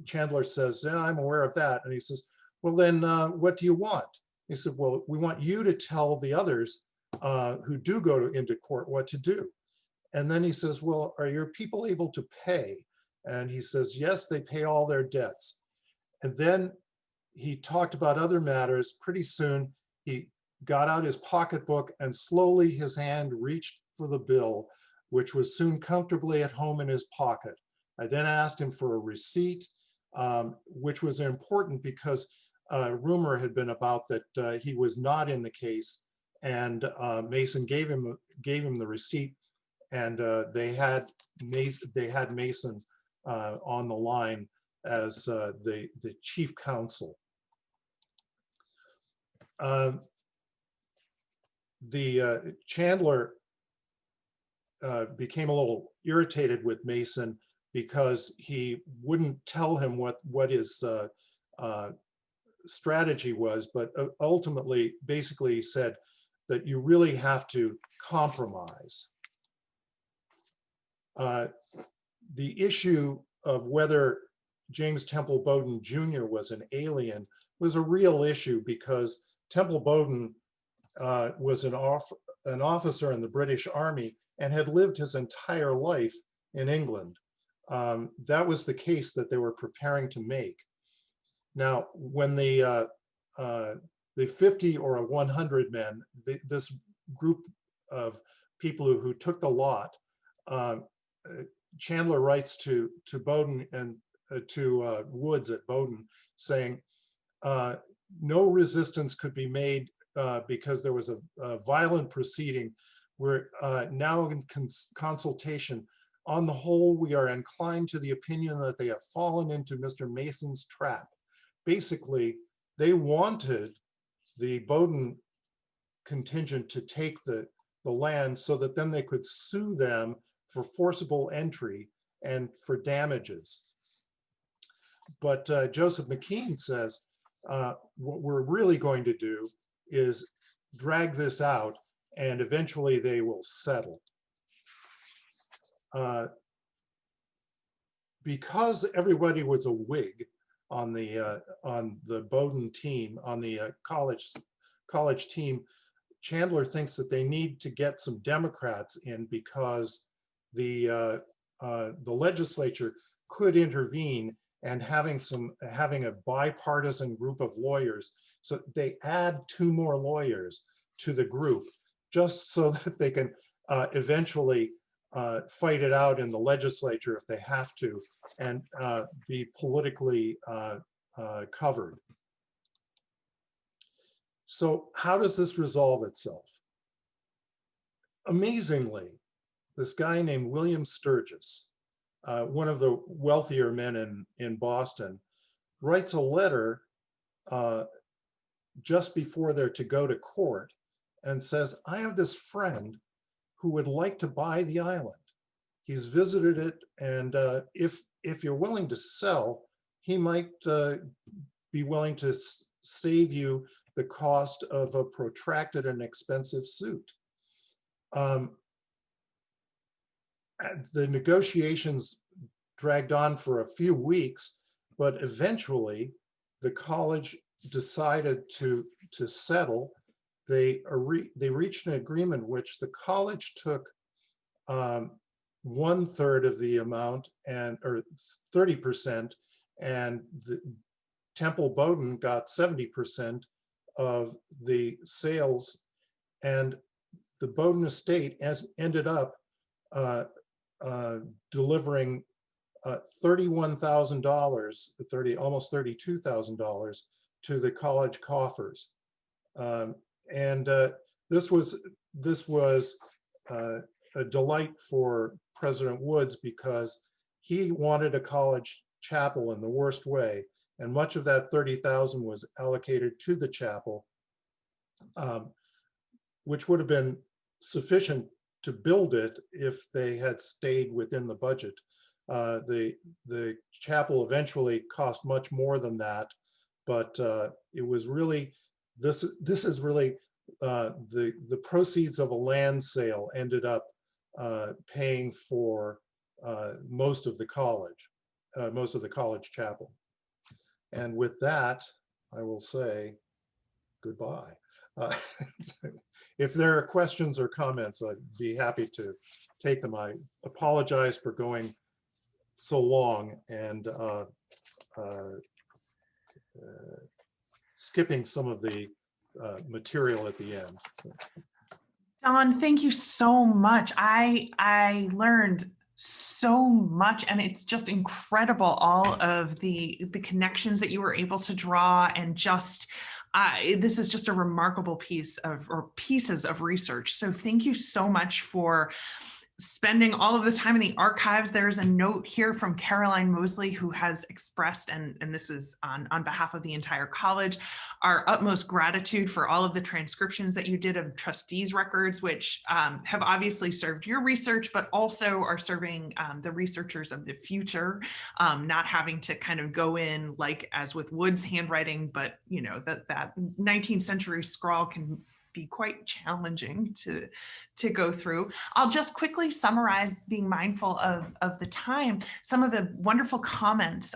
Chandler says, yeah, I'm aware of that. And he says, well, then what do you want? He said, well, we want you to tell the others who do go into court what to do. And then he says, well, are your people able to pay? And he says, yes, they pay all their debts. And then he talked about other matters. Pretty soon, he got out his pocketbook and slowly his hand reached for the bill, which was soon comfortably at home in his pocket. I then asked him for a receipt, which was important because rumor had been about that he was not in the case, and Mason gave him the receipt, and they had Mason on the line as the chief counsel. Chandler became a little irritated with Mason because he wouldn't tell him what his strategy was, but ultimately, basically, he said that you really have to compromise. The issue of whether James Temple Bowden Jr. was an alien was a real issue because Temple Bowden was an officer in the British Army and had lived his entire life in England. That was the case that they were preparing to make. Now, when the 50 or 100 men, this group of people who took the lot, Chandler writes to Bowden and to Woods at Bowden saying, no resistance could be made because there was a violent proceeding. We're now in consultation. On the whole, we are inclined to the opinion that they have fallen into Mr. Mason's trap. Basically, they wanted the Bowden contingent to take the land so that then they could sue them for forcible entry and for damages. But Joseph McKean says, what we're really going to do is drag this out and eventually they will settle. Because everybody was a Whig on the Bowden team, on the college team, Chandler thinks that they need to get some Democrats in because the legislature could intervene and having a bipartisan group of lawyers. So they add 2 more lawyers to the group just so that they can eventually fight it out in the legislature if they have to and be politically covered. So how does this resolve itself? Amazingly, this guy named William Sturgis one of the wealthier men in Boston, writes a letter just before they're to go to court and says, I have this friend who would like to buy the island. He's visited it, and if you're willing to sell, he might be willing to save you the cost of a protracted and expensive suit. The negotiations dragged on for a few weeks, but eventually the college decided to settle. They reached an agreement which the college took 1/3 of the amount, or 30%, and the Temple Bowdoin got 70% of the sales, and the Bowdoin estate ended up delivering $31,000, almost $32,000 to the college coffers. And this was a delight for President Woods, because he wanted a college chapel in the worst way, and much of that $30,000 was allocated to the chapel, which would have been sufficient to build it if they had stayed within the budget. The chapel eventually cost much more than that, but it was really, this is really the proceeds of a land sale ended up paying for most of the college chapel. And with that, I will say goodbye. If there are questions or comments, I'd be happy to take them. I apologize for going so long and skipping some of the material at the end. Don, thank you so much. I learned so much, and it's just incredible, all of the connections that you were able to draw, and just this is just a remarkable piece of, or pieces of research. So thank you so much for spending all of the time in the archives. There's a note here from Caroline Mosley, who has expressed, and this is on behalf of the entire college, our utmost gratitude for all of the transcriptions that you did of trustees' records, which have obviously served your research, but also are serving the researchers of the future, not having to kind of go in like as with Wood's handwriting, but you know, that 19th century scrawl can be quite challenging to go through. I'll just quickly summarize, being mindful of the time, some of the wonderful comments.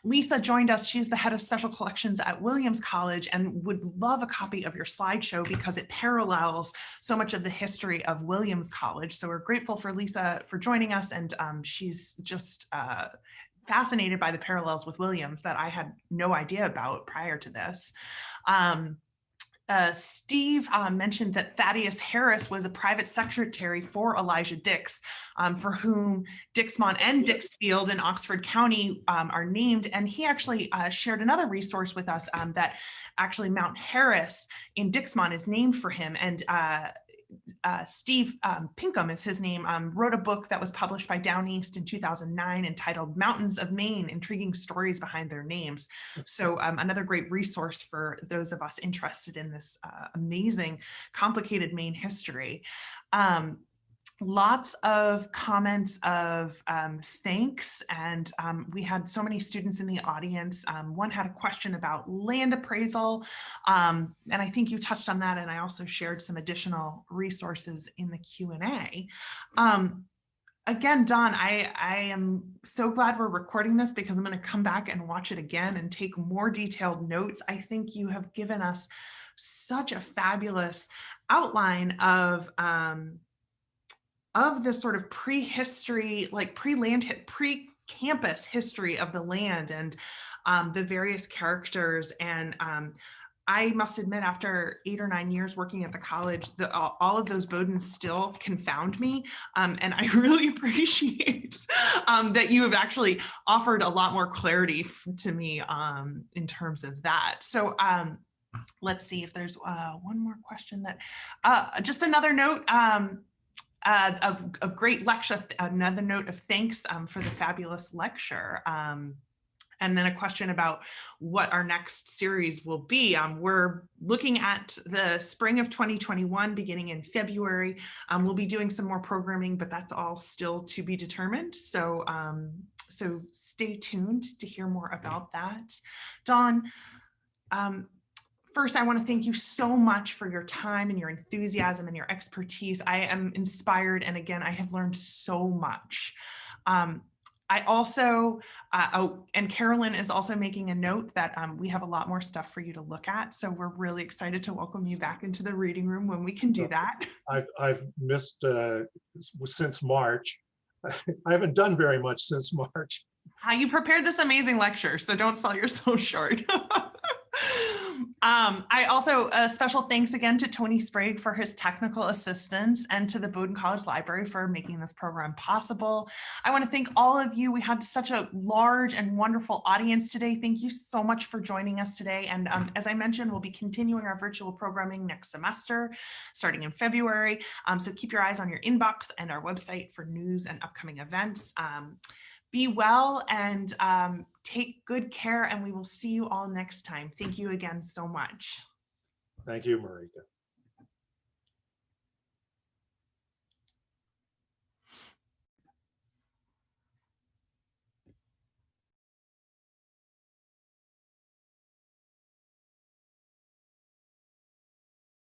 Lisa joined us. She's the head of special collections at Williams College, and would love a copy of your slideshow because it parallels so much of the history of Williams College. So we're grateful for Lisa for joining us, and she's just fascinated by the parallels with Williams that I had no idea about prior to this. Steve mentioned that Thaddeus Harris was a private secretary for Elijah Dix, for whom Dixmont and Dixfield in Oxford County are named. And he actually shared another resource with us that actually Mount Harris in Dixmont is named for him. And Steve Pinkham is his name, wrote a book that was published by Down East in 2009 entitled Mountains of Maine, Intriguing Stories Behind Their Names. So another great resource for those of us interested in this amazing, complicated Maine history. Lots of comments of thanks, and we had so many students in the audience. One had a question about land appraisal, and I think you touched on that, and I also shared some additional resources in the Q&A. Again, Don, I am so glad we're recording this, because I'm going to come back and watch it again and take more detailed notes. I think you have given us such a fabulous outline of this sort of prehistory, like pre-campus history of the land, and the various characters. And I must admit, after 8 or 9 years working at the college, all of those Bodens still confound me. And I really appreciate that you have actually offered a lot more clarity to me in terms of that. So let's see if there's one more question that, just another note. of great lecture, another note of thanks for the fabulous lecture. And then a question about what our next series will be. We're looking at the spring of 2021, beginning in February. We'll be doing some more programming, but that's all still to be determined. So, so stay tuned to hear more about that. Don, first, I want to thank you so much for your time and your enthusiasm and your expertise. I am inspired, and again, I have learned so much. I also, and Carolyn is also making a note that we have a lot more stuff for you to look at. So we're really excited to welcome you back into the reading room when we can do that. I've missed since March. I haven't done very much since March. You prepared this amazing lecture, so don't sell yourself short. I also, special thanks again to Tony Sprague for his technical assistance and to the Bowdoin College Library for making this program possible. I want to thank all of you. We had such a large and wonderful audience today. Thank you so much for joining us today. And as I mentioned, we'll be continuing our virtual programming next semester, starting in February. So keep your eyes on your inbox and our website for news and upcoming events. Be well and take good care, and we will see you all next time. Thank you again so much. Thank you, Marika.